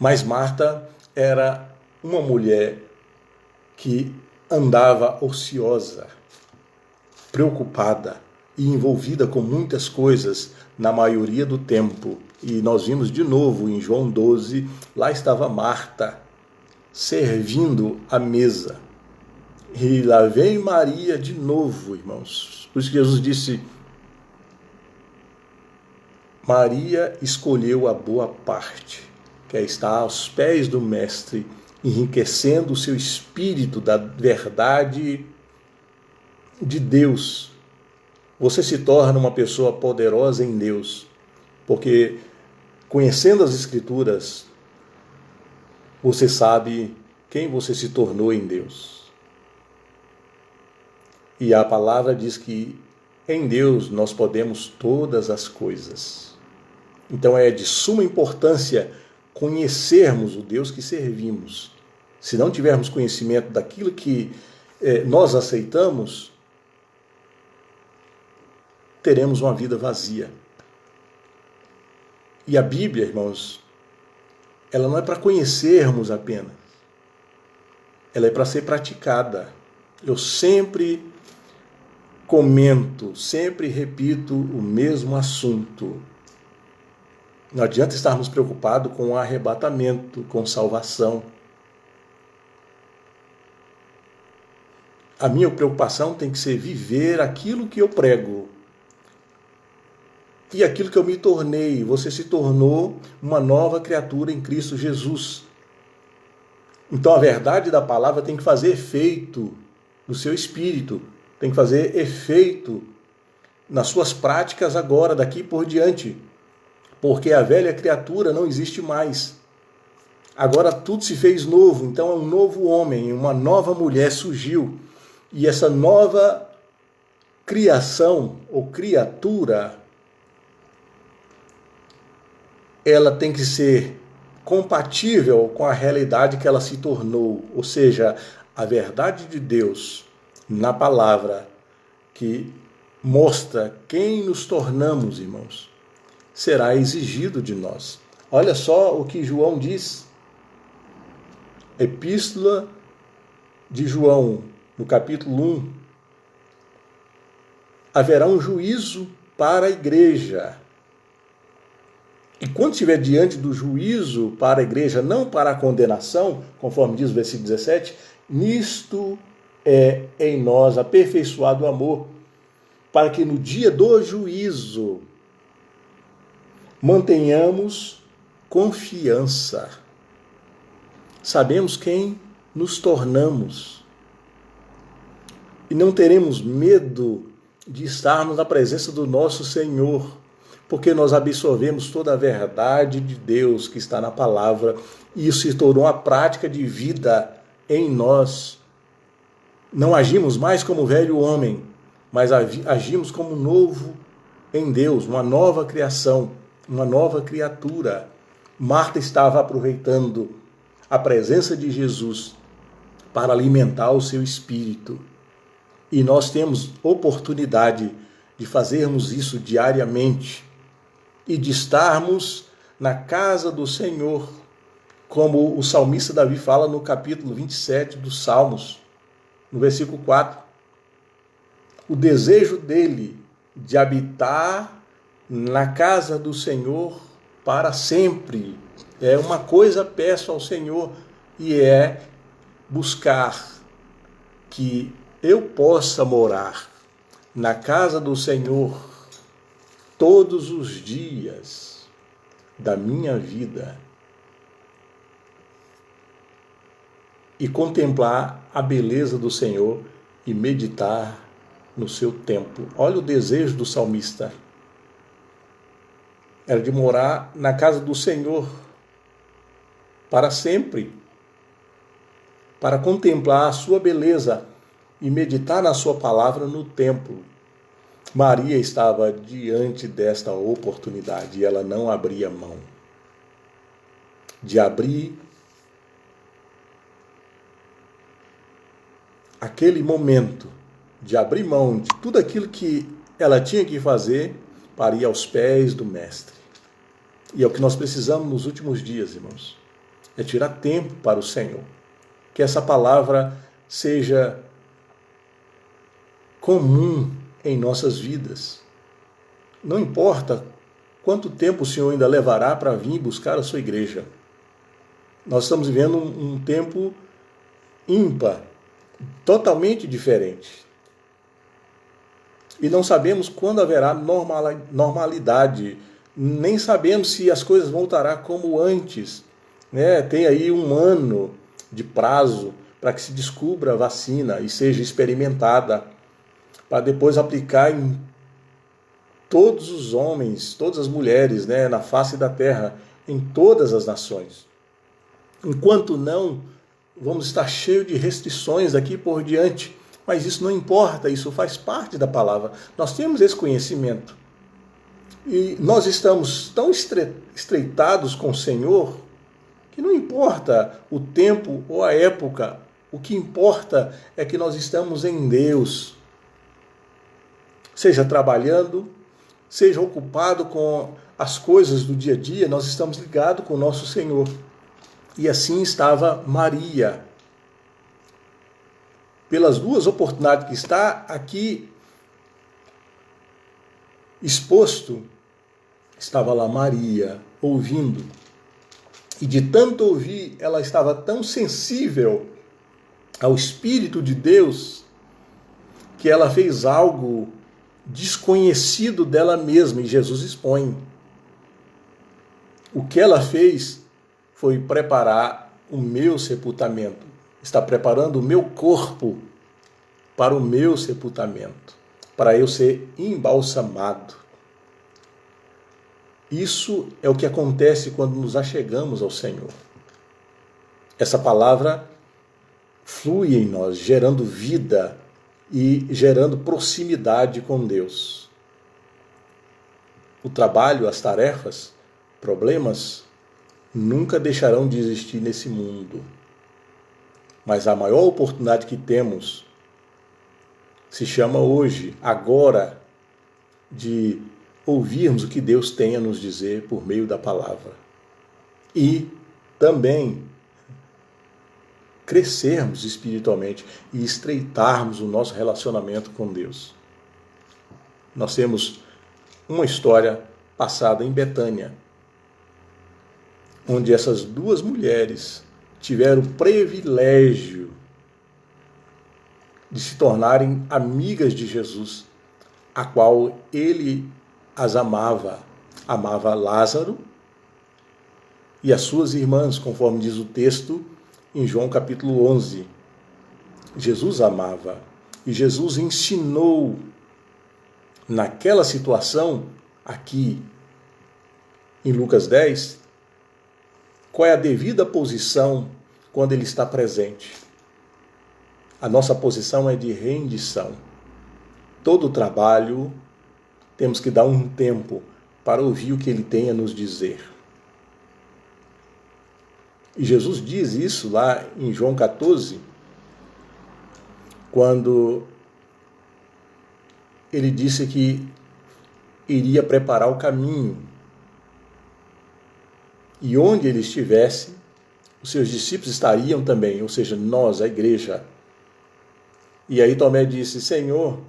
Speaker 1: Mas Marta era uma mulher que andava ociosa, preocupada e envolvida com muitas coisas na maioria do tempo. E nós vimos de novo em João 12, lá estava Marta, servindo a mesa. E lá vem Maria de novo, irmãos. Por isso que Jesus disse, Maria escolheu a boa parte, que é estar aos pés do Mestre, enriquecendo o seu espírito da verdade de Deus. Você se torna uma pessoa poderosa em Deus, porque conhecendo as Escrituras, você sabe quem você se tornou em Deus. E a palavra diz que em Deus nós podemos todas as coisas. Então é de suma importância conhecermos o Deus que servimos. Se não tivermos conhecimento daquilo que nós aceitamos, teremos uma vida vazia. E a Bíblia, irmãos, ela não é para conhecermos apenas. Ela é para ser praticada. Eu sempre comento, sempre repito o mesmo assunto. Não adianta estarmos preocupados com o arrebatamento, com salvação. A minha preocupação tem que ser viver aquilo que eu prego. E aquilo que eu me tornei, você se tornou uma nova criatura em Cristo Jesus. Então a verdade da palavra tem que fazer efeito no seu espírito, tem que fazer efeito nas suas práticas agora, daqui por diante. Porque a velha criatura não existe mais. Agora tudo se fez novo, então um novo homem, uma nova mulher surgiu. E essa nova criação ou criatura, ela tem que ser compatível com a realidade que ela se tornou. Ou seja, a verdade de Deus na palavra que mostra quem nos tornamos, irmãos, será exigido de nós. Olha só o que João diz. Epístola de João, no capítulo 1. Haverá um juízo para a igreja. E quando estiver diante do juízo para a igreja, não para a condenação, conforme diz o versículo 17, nisto é em nós aperfeiçoado o amor, para que no dia do juízo mantenhamos confiança. Sabemos quem nos tornamos. E não teremos medo de estarmos na presença do nosso Senhor, porque nós absorvemos toda a verdade de Deus que está na palavra, e isso se tornou uma prática de vida em nós. Não agimos mais como o velho homem, mas agimos como novo em Deus, uma nova criação, uma nova criatura. Marta estava aproveitando a presença de Jesus para alimentar o seu espírito. E nós temos oportunidade de fazermos isso diariamente e de estarmos na casa do Senhor, como o salmista Davi fala no capítulo 27 dos Salmos, no versículo 4. o desejo dele de habitar na casa do Senhor para sempre. É uma coisa peço ao Senhor, e é buscar que eu possa morar na casa do Senhor todos os dias da minha vida e contemplar a beleza do Senhor e meditar no seu templo. Olha o desejo do salmista. Era de morar na casa do Senhor para sempre, para contemplar a sua beleza e meditar na sua palavra no templo. Maria estava diante desta oportunidade e ela não abria mão de abrir aquele momento, de abrir mão de tudo aquilo que ela tinha que fazer para ir aos pés do Mestre. E é o que nós precisamos nos últimos dias, irmãos, é tirar tempo para o Senhor. Que essa palavra seja comum em nossas vidas. Não importa quanto tempo o Senhor ainda levará para vir buscar a sua igreja. Nós estamos vivendo um tempo ímpar, totalmente diferente. E não sabemos quando haverá normalidade, nem sabemos se as coisas voltarão como antes. Tem aí 1 ano de prazo para que se descubra a vacina e seja experimentada, para depois aplicar em todos os homens, todas as mulheres, na face da terra, em todas as nações. Enquanto não, vamos estar cheios de restrições daqui por diante, mas isso não importa, isso faz parte da palavra. Nós temos esse conhecimento. E nós estamos tão estreitados com o Senhor que não importa o tempo ou a época, o que importa é que nós estamos em Deus. Seja trabalhando, seja ocupado com as coisas do dia a dia, nós estamos ligados com o nosso Senhor. E assim estava Maria. Pelas 2 oportunidades que está aqui exposto, estava lá Maria, ouvindo. E de tanto ouvir, ela estava tão sensível ao Espírito de Deus, que ela fez algo desconhecido dela mesma, e Jesus expõe. O que ela fez foi preparar o meu sepultamento. Está preparando o meu corpo para o meu sepultamento, para eu ser embalsamado. Isso é o que acontece quando nos achegamos ao Senhor. Essa palavra flui em nós, gerando vida e gerando proximidade com Deus. O trabalho, as tarefas, problemas, nunca deixarão de existir nesse mundo. Mas a maior oportunidade que temos se chama hoje, agora, de ouvirmos o que Deus tem a nos dizer por meio da palavra. E também crescermos espiritualmente e estreitarmos o nosso relacionamento com Deus. Nós temos uma história passada em Betânia, onde essas 2 mulheres tiveram o privilégio de se tornarem amigas de Jesus, a qual ele as amava. Amava Lázaro e as suas irmãs, conforme diz o texto em João capítulo 11. Jesus amava e Jesus ensinou naquela situação, aqui em Lucas 10, qual é a devida posição quando ele está presente. A nossa posição é de rendição. Todo trabalho, temos que dar um tempo para ouvir o que ele tem a nos dizer. E Jesus diz isso lá em João 14, quando ele disse que iria preparar o caminho. E onde ele estivesse, os seus discípulos estariam também, ou seja, nós, a igreja. E aí Tomé disse: Senhor,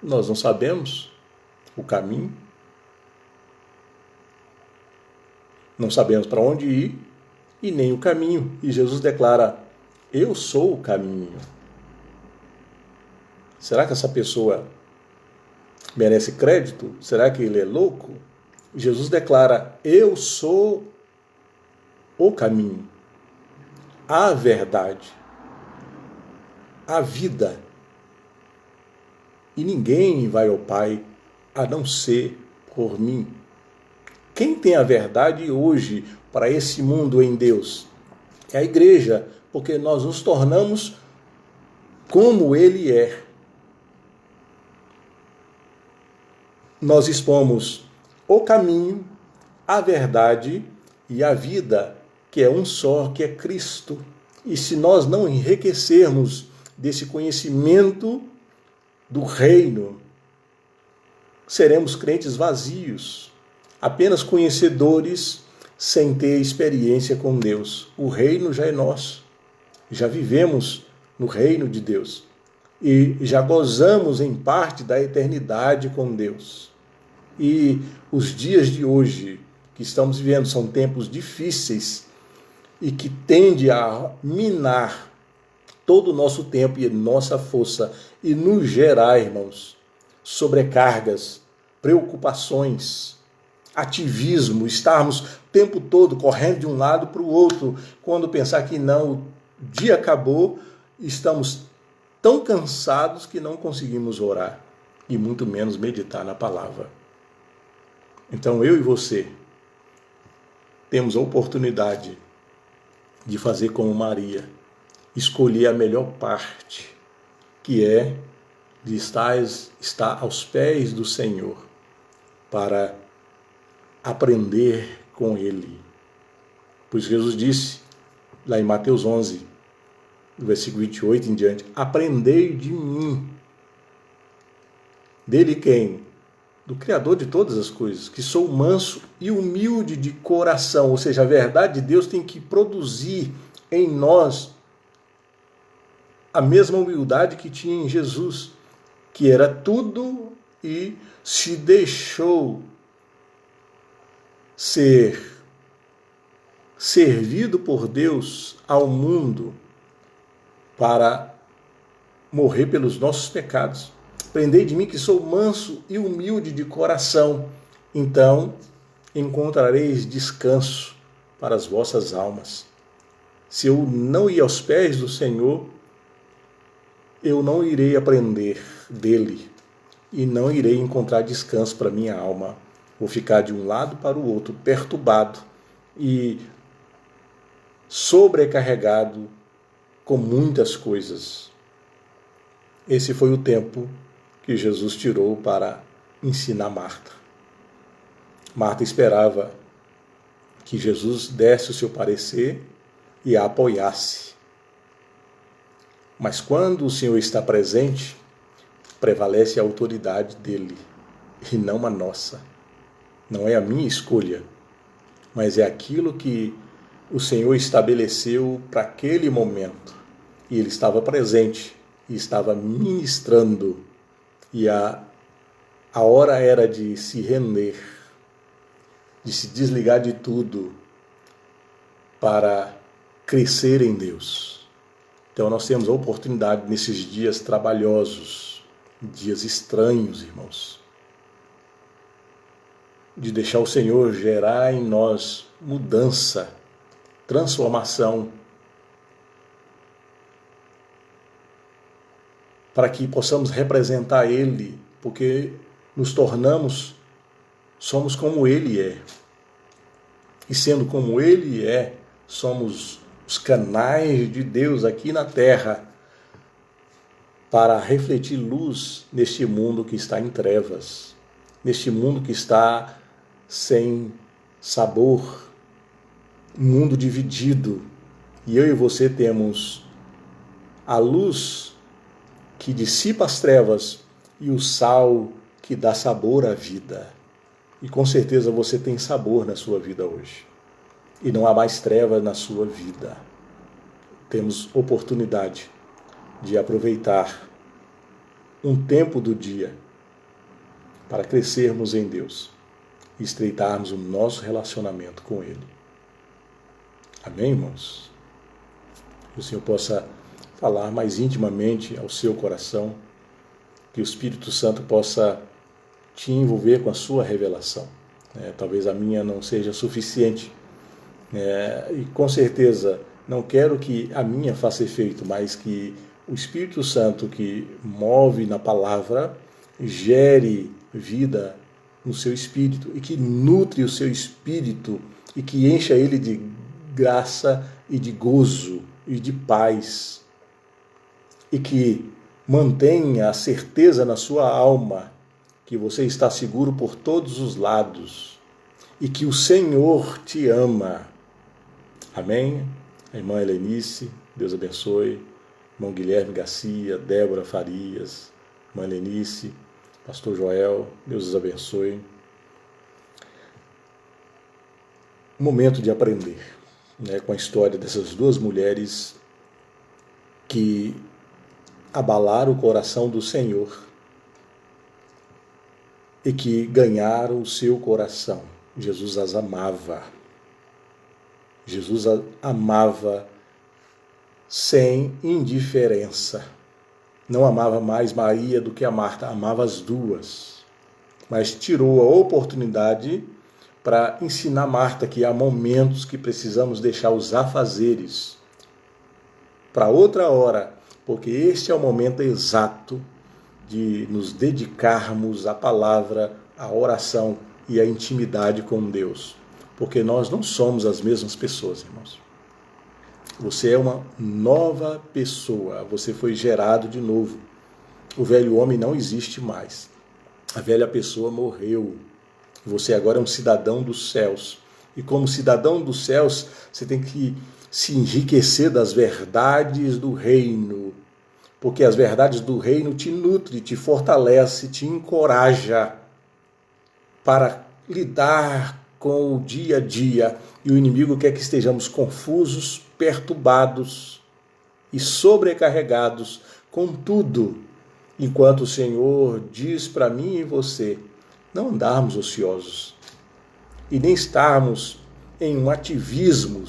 Speaker 1: Nós não sabemos o caminho, não sabemos para onde ir e nem o caminho. E Jesus declara: eu sou o caminho. Será que essa pessoa merece crédito? Será que ele é louco? Jesus declara: eu sou o caminho, a verdade, a vida. E ninguém vai ao Pai a não ser por mim. Quem tem a verdade hoje para esse mundo em Deus? É a igreja, porque nós nos tornamos como Ele é. Nós expomos o caminho, a verdade e a vida, que é um só, que é Cristo. E se nós não enriquecermos desse conhecimento do reino, seremos crentes vazios, apenas conhecedores sem ter experiência com Deus. O reino já é nosso, já vivemos no reino de Deus e já gozamos em parte da eternidade com Deus. E os dias de hoje que estamos vivendo são tempos difíceis e que tende a minar todo o nosso tempo e nossa força e nos gerar, irmãos, sobrecargas, preocupações, ativismo, estarmos o tempo todo correndo de um lado para o outro, quando pensar que não, o dia acabou, estamos tão cansados que não conseguimos orar e muito menos meditar na palavra. Então eu e você temos a oportunidade de fazer como Maria, escolher a melhor parte, que é de estar aos pés do Senhor, para aprender com Ele. Pois Jesus disse, lá em Mateus 11, do versículo 28 em diante, aprendei de mim. Dele quem? Do Criador de todas as coisas, que sou manso e humilde de coração. Ou seja, a verdade de Deus tem que produzir em nós a mesma humildade que tinha em Jesus, que era tudo e se deixou ser servido por Deus ao mundo para morrer pelos nossos pecados. Aprendei de mim que sou manso e humilde de coração, então encontrareis descanso para as vossas almas. Se eu não ir aos pés do Senhor, eu não irei aprender dele e não irei encontrar descanso para minha alma. Vou ficar de um lado para o outro, perturbado e sobrecarregado com muitas coisas. Esse foi o tempo que Jesus tirou para ensinar Marta. Marta esperava que Jesus desse o seu parecer e a apoiasse. Mas quando o Senhor está presente, prevalece a autoridade dele e não a nossa. Não é a minha escolha, mas é aquilo que o Senhor estabeleceu para aquele momento. E ele estava presente e estava ministrando. E a hora era de se render, de se desligar de tudo para crescer em Deus. Então nós temos a oportunidade nesses dias trabalhosos, dias estranhos, irmãos, de deixar o Senhor gerar em nós mudança, transformação, para que possamos representar Ele, porque nos somos como Ele é. E sendo como Ele é, somos os canais de Deus aqui na terra para refletir luz neste mundo que está em trevas, neste mundo que está sem sabor, um mundo dividido. E eu e você temos a luz que dissipa as trevas e o sal que dá sabor à vida. E com certeza você tem sabor na sua vida hoje. E não há mais trevas na sua vida. Temos oportunidade de aproveitar um tempo do dia para crescermos em Deus e estreitarmos o nosso relacionamento com Ele. Amém, irmãos? Que o Senhor possa falar mais intimamente ao seu coração, que o Espírito Santo possa te envolver com a sua revelação. Talvez a minha não seja suficiente, e com certeza não quero que a minha faça efeito, mas que o Espírito Santo que move na palavra gere vida no seu espírito e que nutre o seu espírito e que encha ele de graça e de gozo e de paz e que mantenha a certeza na sua alma que você está seguro por todos os lados e que o Senhor te ama. Amém? A irmã Helenice, Deus abençoe. Irmão Guilherme Garcia, Débora Farias, irmã Helenice, pastor Joel, Deus os abençoe. Momento de aprender, com a história dessas duas mulheres que abalaram o coração do Senhor e que ganharam o seu coração. Jesus as amava. Jesus as amava sem indiferença. Não amava mais Maria do que a Marta, amava as duas. Mas tirou a oportunidade para ensinar Marta que há momentos que precisamos deixar os afazeres para outra hora, porque este é o momento exato de nos dedicarmos à palavra, à oração e à intimidade com Deus. Porque nós não somos as mesmas pessoas, irmãos. Você é uma nova pessoa, você foi gerado de novo. O velho homem não existe mais. A velha pessoa morreu. Você agora é um cidadão dos céus. E como cidadão dos céus, você tem que se enriquecer das verdades do reino. Porque as verdades do reino te nutrem, te fortalece, te encoraja para lidar com o dia a dia. E o inimigo quer que estejamos confusos, perturbados e sobrecarregados com tudo, enquanto o Senhor diz para mim e você não andarmos ociosos e nem estarmos em um ativismo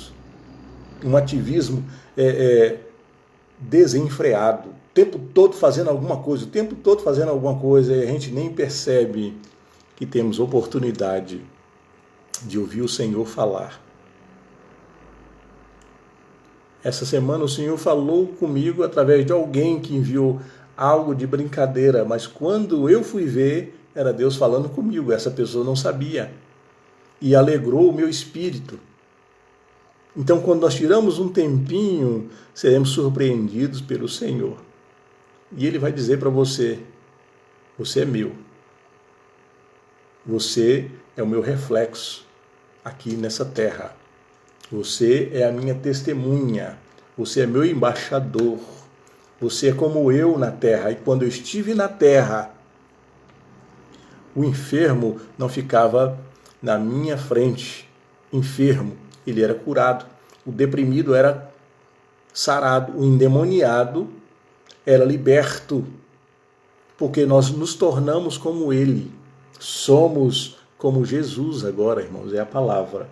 Speaker 1: desenfreado, o tempo todo fazendo alguma coisa, e a gente nem percebe que temos oportunidade de ouvir o Senhor falar. Essa semana o Senhor falou comigo através de alguém que enviou algo de brincadeira, mas quando eu fui ver, era Deus falando comigo, essa pessoa não sabia. E alegrou o meu espírito. Então, quando nós tiramos um tempinho, seremos surpreendidos pelo Senhor. E Ele vai dizer para você, você é meu. Você é o meu reflexo aqui nessa terra. Você é a minha testemunha. Você é meu embaixador. Você é como eu na terra. E quando eu estive na terra, o enfermo não ficava na minha frente. Enfermo, ele era curado. O deprimido era sarado. O endemoniado era liberto. Porque nós nos tornamos como ele. Somos como Jesus agora, irmãos. É a palavra.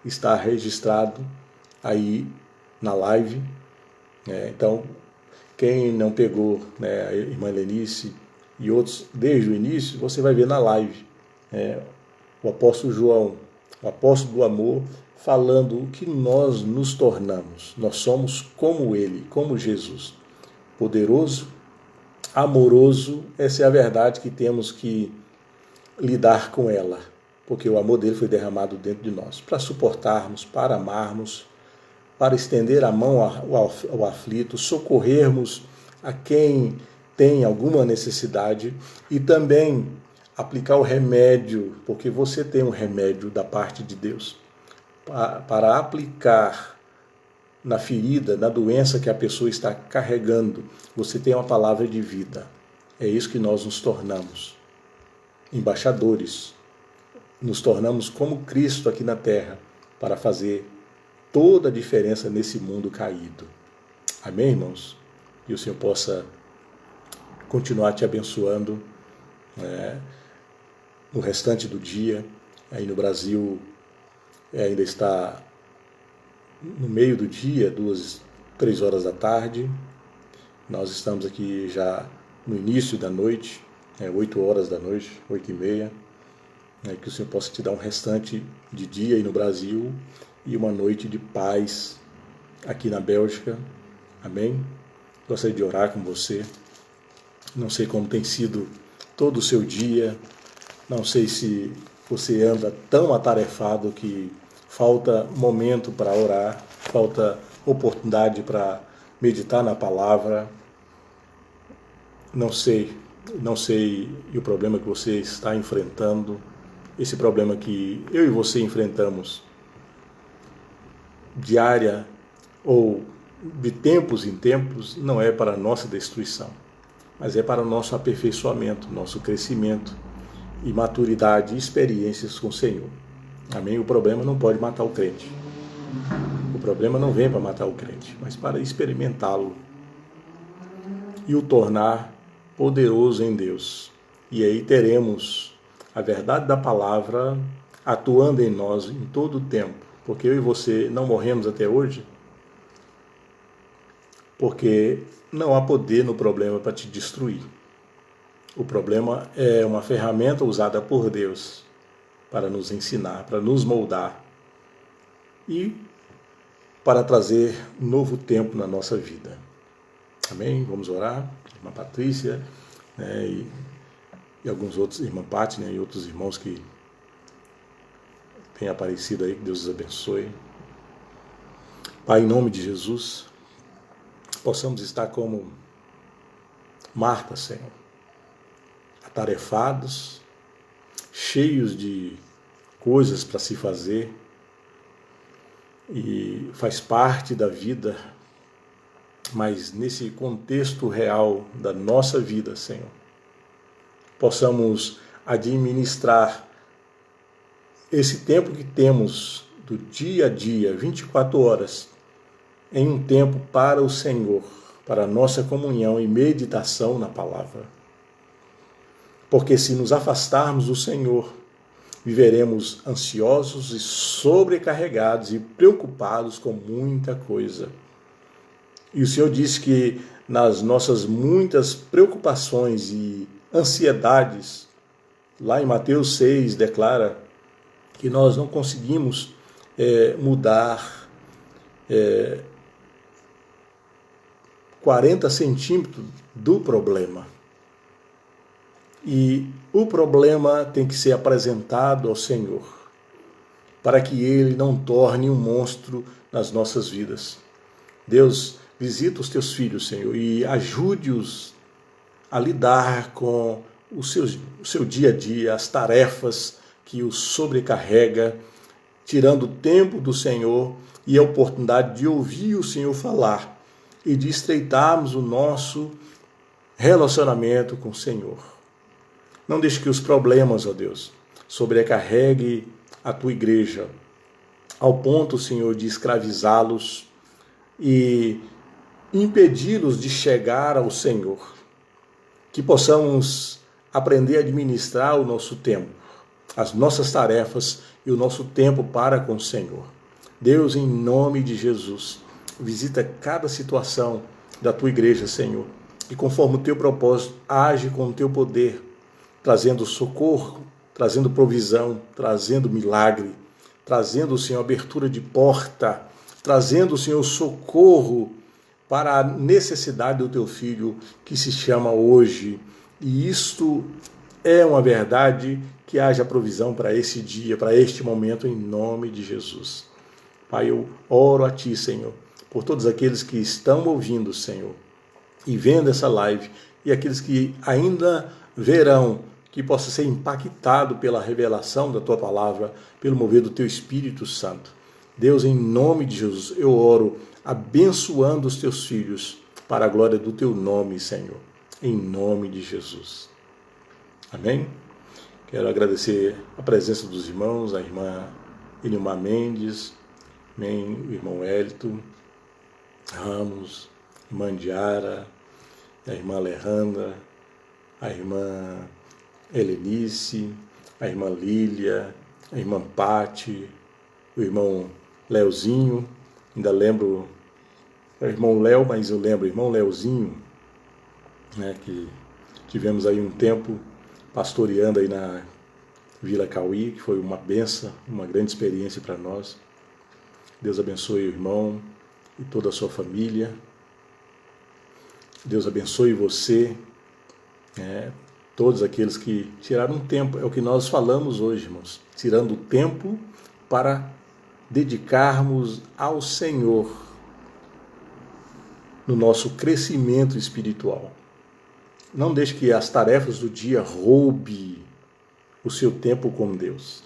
Speaker 1: Está registrado aí na live. Então, quem não pegou, a irmã Helenice e outros desde o início, você vai ver na live. O apóstolo João, o apóstolo do amor, falando o que nós nos tornamos. Nós somos como ele, como Jesus. Poderoso, amoroso, essa é a verdade que temos que lidar com ela. Porque o amor dele foi derramado dentro de nós, para suportarmos, para amarmos, para estender a mão ao aflito, socorrermos a quem tem alguma necessidade e também aplicar o remédio, porque você tem um remédio da parte de Deus, para aplicar na ferida, na doença que a pessoa está carregando. Você tem uma palavra de vida. É isso que nós nos tornamos, embaixadores. Nos tornamos como Cristo aqui na terra para fazer toda a diferença nesse mundo caído. Amém, irmãos? e o Senhor possa continuar te abençoando, né, no restante do dia. Aí no Brasil ainda está no meio do dia, 2, 3 horas da tarde. Nós estamos aqui já no início da noite, 8 horas da noite, 8h30. Que o Senhor possa te dar um restante de dia aí no Brasil e uma noite de paz aqui na Bélgica. Amém? Gostaria de orar com você. Não sei como tem sido todo o seu dia. Não sei se você anda tão atarefado que falta momento para orar, falta oportunidade para meditar na palavra. Não sei e o problema que você está enfrentando, esse problema que eu e você enfrentamos diária ou de tempos em tempos, não é para a nossa destruição, mas é para o nosso aperfeiçoamento, nosso crescimento e maturidade e experiências com o Senhor. Amém? O problema não pode matar o crente. O problema não vem para matar o crente, mas para experimentá-lo e o tornar poderoso em Deus. E aí teremos a verdade da palavra atuando em nós em todo o tempo. Porque eu e você não morremos até hoje, porque não há poder no problema para te destruir. O problema é uma ferramenta usada por Deus para nos ensinar, para nos moldar e para trazer um novo tempo na nossa vida. Amém? Vamos orar. Irmã Patrícia, né, e alguns outros, irmã Pati, né, e outros irmãos que têm aparecido aí, que Deus os abençoe. Pai, em nome de Jesus, possamos estar como Marta, Senhor, atarefados, cheios de coisas para se fazer, e faz parte da vida, mas nesse contexto real da nossa vida, Senhor, possamos administrar esse tempo que temos do dia a dia, 24 horas, em um tempo para o Senhor, para a nossa comunhão e meditação na palavra. Porque se nos afastarmos do Senhor, viveremos ansiosos e sobrecarregados e preocupados com muita coisa. E o Senhor diz que nas nossas muitas preocupações e ansiedades, lá em Mateus 6 declara que nós não conseguimos mudar 40 centímetros do problema. E o problema tem que ser apresentado ao Senhor, para que Ele não torne um monstro nas nossas vidas. Deus, visita os teus filhos, Senhor, e ajude-os a lidar com o seu dia a dia, as tarefas que os sobrecarrega, tirando o tempo do Senhor e a oportunidade de ouvir o Senhor falar e de estreitarmos o nosso relacionamento com o Senhor. Não deixe que os problemas, ó Deus, sobrecarregue a tua igreja, ao ponto, Senhor, de escravizá-los e impedi-los de chegar ao Senhor. Que possamos aprender a administrar o nosso tempo, as nossas tarefas e o nosso tempo para com o Senhor. Deus, em nome de Jesus, visita cada situação da tua igreja, Senhor, e conforme o teu propósito, age com o teu poder, trazendo socorro, trazendo provisão, trazendo milagre, trazendo, Senhor, abertura de porta, trazendo, Senhor, socorro para a necessidade do teu filho que se chama hoje. E isto é uma verdade, que haja provisão para esse dia, para este momento, em nome de Jesus. Pai, eu oro a Ti, Senhor, por todos aqueles que estão ouvindo, Senhor, e vendo essa live, e aqueles que ainda verão, que possa ser impactado pela revelação da Tua palavra, pelo mover do Teu Espírito Santo. Deus, em nome de Jesus, eu oro abençoando os Teus filhos para a glória do Teu nome, Senhor, em nome de Jesus. Amém? Quero agradecer a presença dos irmãos, a irmã Enilma Mendes, amém, o irmão Hélito Ramos, irmã Diara, a irmã Alejandra, a irmã Helenice, a irmã Lília, a irmã Pati, o irmão Leozinho, ainda lembro, é o irmão Léo, mas eu lembro o irmão Leozinho, né, que tivemos aí um tempo pastoreando aí na Vila Cauí, que foi uma benção, uma grande experiência para nós. Deus abençoe o irmão e toda a sua família. Deus abençoe você, todos aqueles que tiraram um tempo, é o que nós falamos hoje, irmãos, tirando o tempo para dedicarmos ao Senhor no nosso crescimento espiritual. Não deixe que as tarefas do dia roubem o seu tempo com Deus.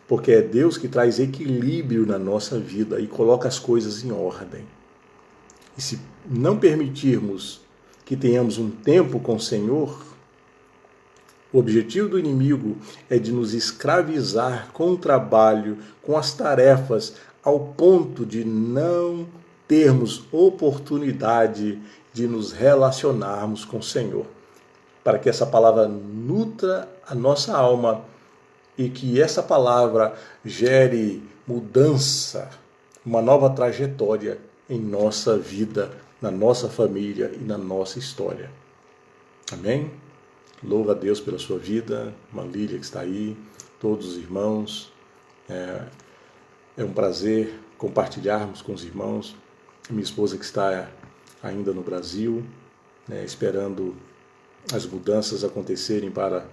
Speaker 1: Porque é Deus que traz equilíbrio na nossa vida e coloca as coisas em ordem. E se não permitirmos que tenhamos um tempo com o Senhor, o objetivo do inimigo é de nos escravizar com o trabalho, com as tarefas, ao ponto de não termos oportunidade de nos relacionarmos com o Senhor. Para que essa palavra nutra a nossa alma e que essa palavra gere mudança, uma nova trajetória em nossa vida, na nossa família e na nossa história. Amém? Louva a Deus pela sua vida, uma Lília que está aí, todos os irmãos. É um prazer compartilharmos com os irmãos. Minha esposa que está ainda no Brasil, esperando as mudanças acontecerem para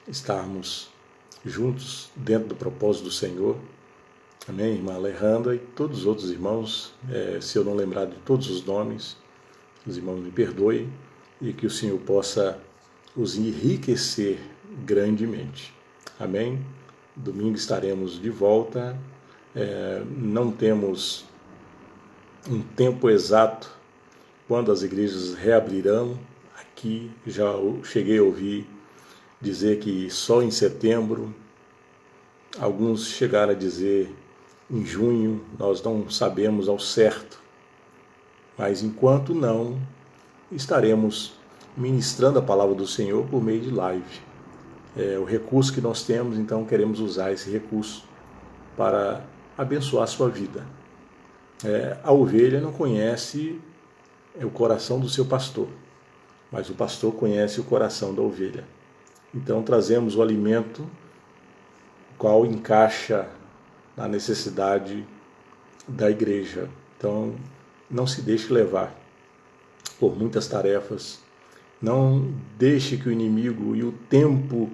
Speaker 1: estarmos juntos dentro do propósito do Senhor. Amém, irmã Alejandra e todos os outros irmãos. Se eu não lembrar de todos os nomes, os irmãos me perdoem e que o Senhor possa os enriquecer grandemente. Amém? Domingo estaremos de volta. Não temos um tempo exato quando as igrejas reabrirão. Aqui já cheguei a ouvir dizer que só em setembro, alguns chegaram a dizer em junho, nós não sabemos ao certo, mas enquanto não, estaremos ministrando a palavra do Senhor por meio de live. O recurso que nós temos, então queremos usar esse recurso para abençoar a sua vida. A ovelha não conhece o coração do seu pastor, mas o pastor conhece o coração da ovelha. Então trazemos o alimento qual encaixa na necessidade da igreja. Então não se deixe levar por muitas tarefas, não deixe que o inimigo e o tempo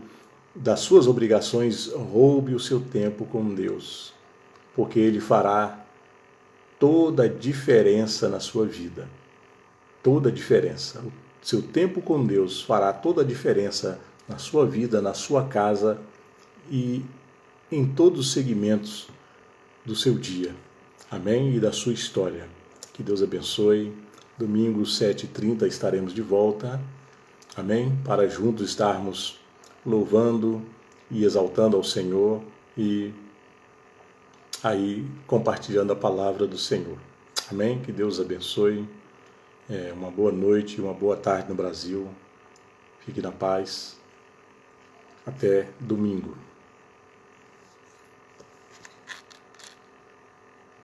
Speaker 1: das suas obrigações roube o seu tempo com Deus, porque ele fará toda a diferença na sua vida, toda a diferença. O seu tempo com Deus fará toda a diferença na sua vida, na sua casa e em todos os segmentos do seu dia. Amém? E da sua história. Que Deus abençoe. Domingo, 7h30, estaremos de volta. Amém? Para juntos estarmos louvando e exaltando ao Senhor e aí compartilhando a palavra do Senhor. Amém? Que Deus abençoe. Uma boa noite e uma boa tarde no Brasil. Fique na paz. Até domingo.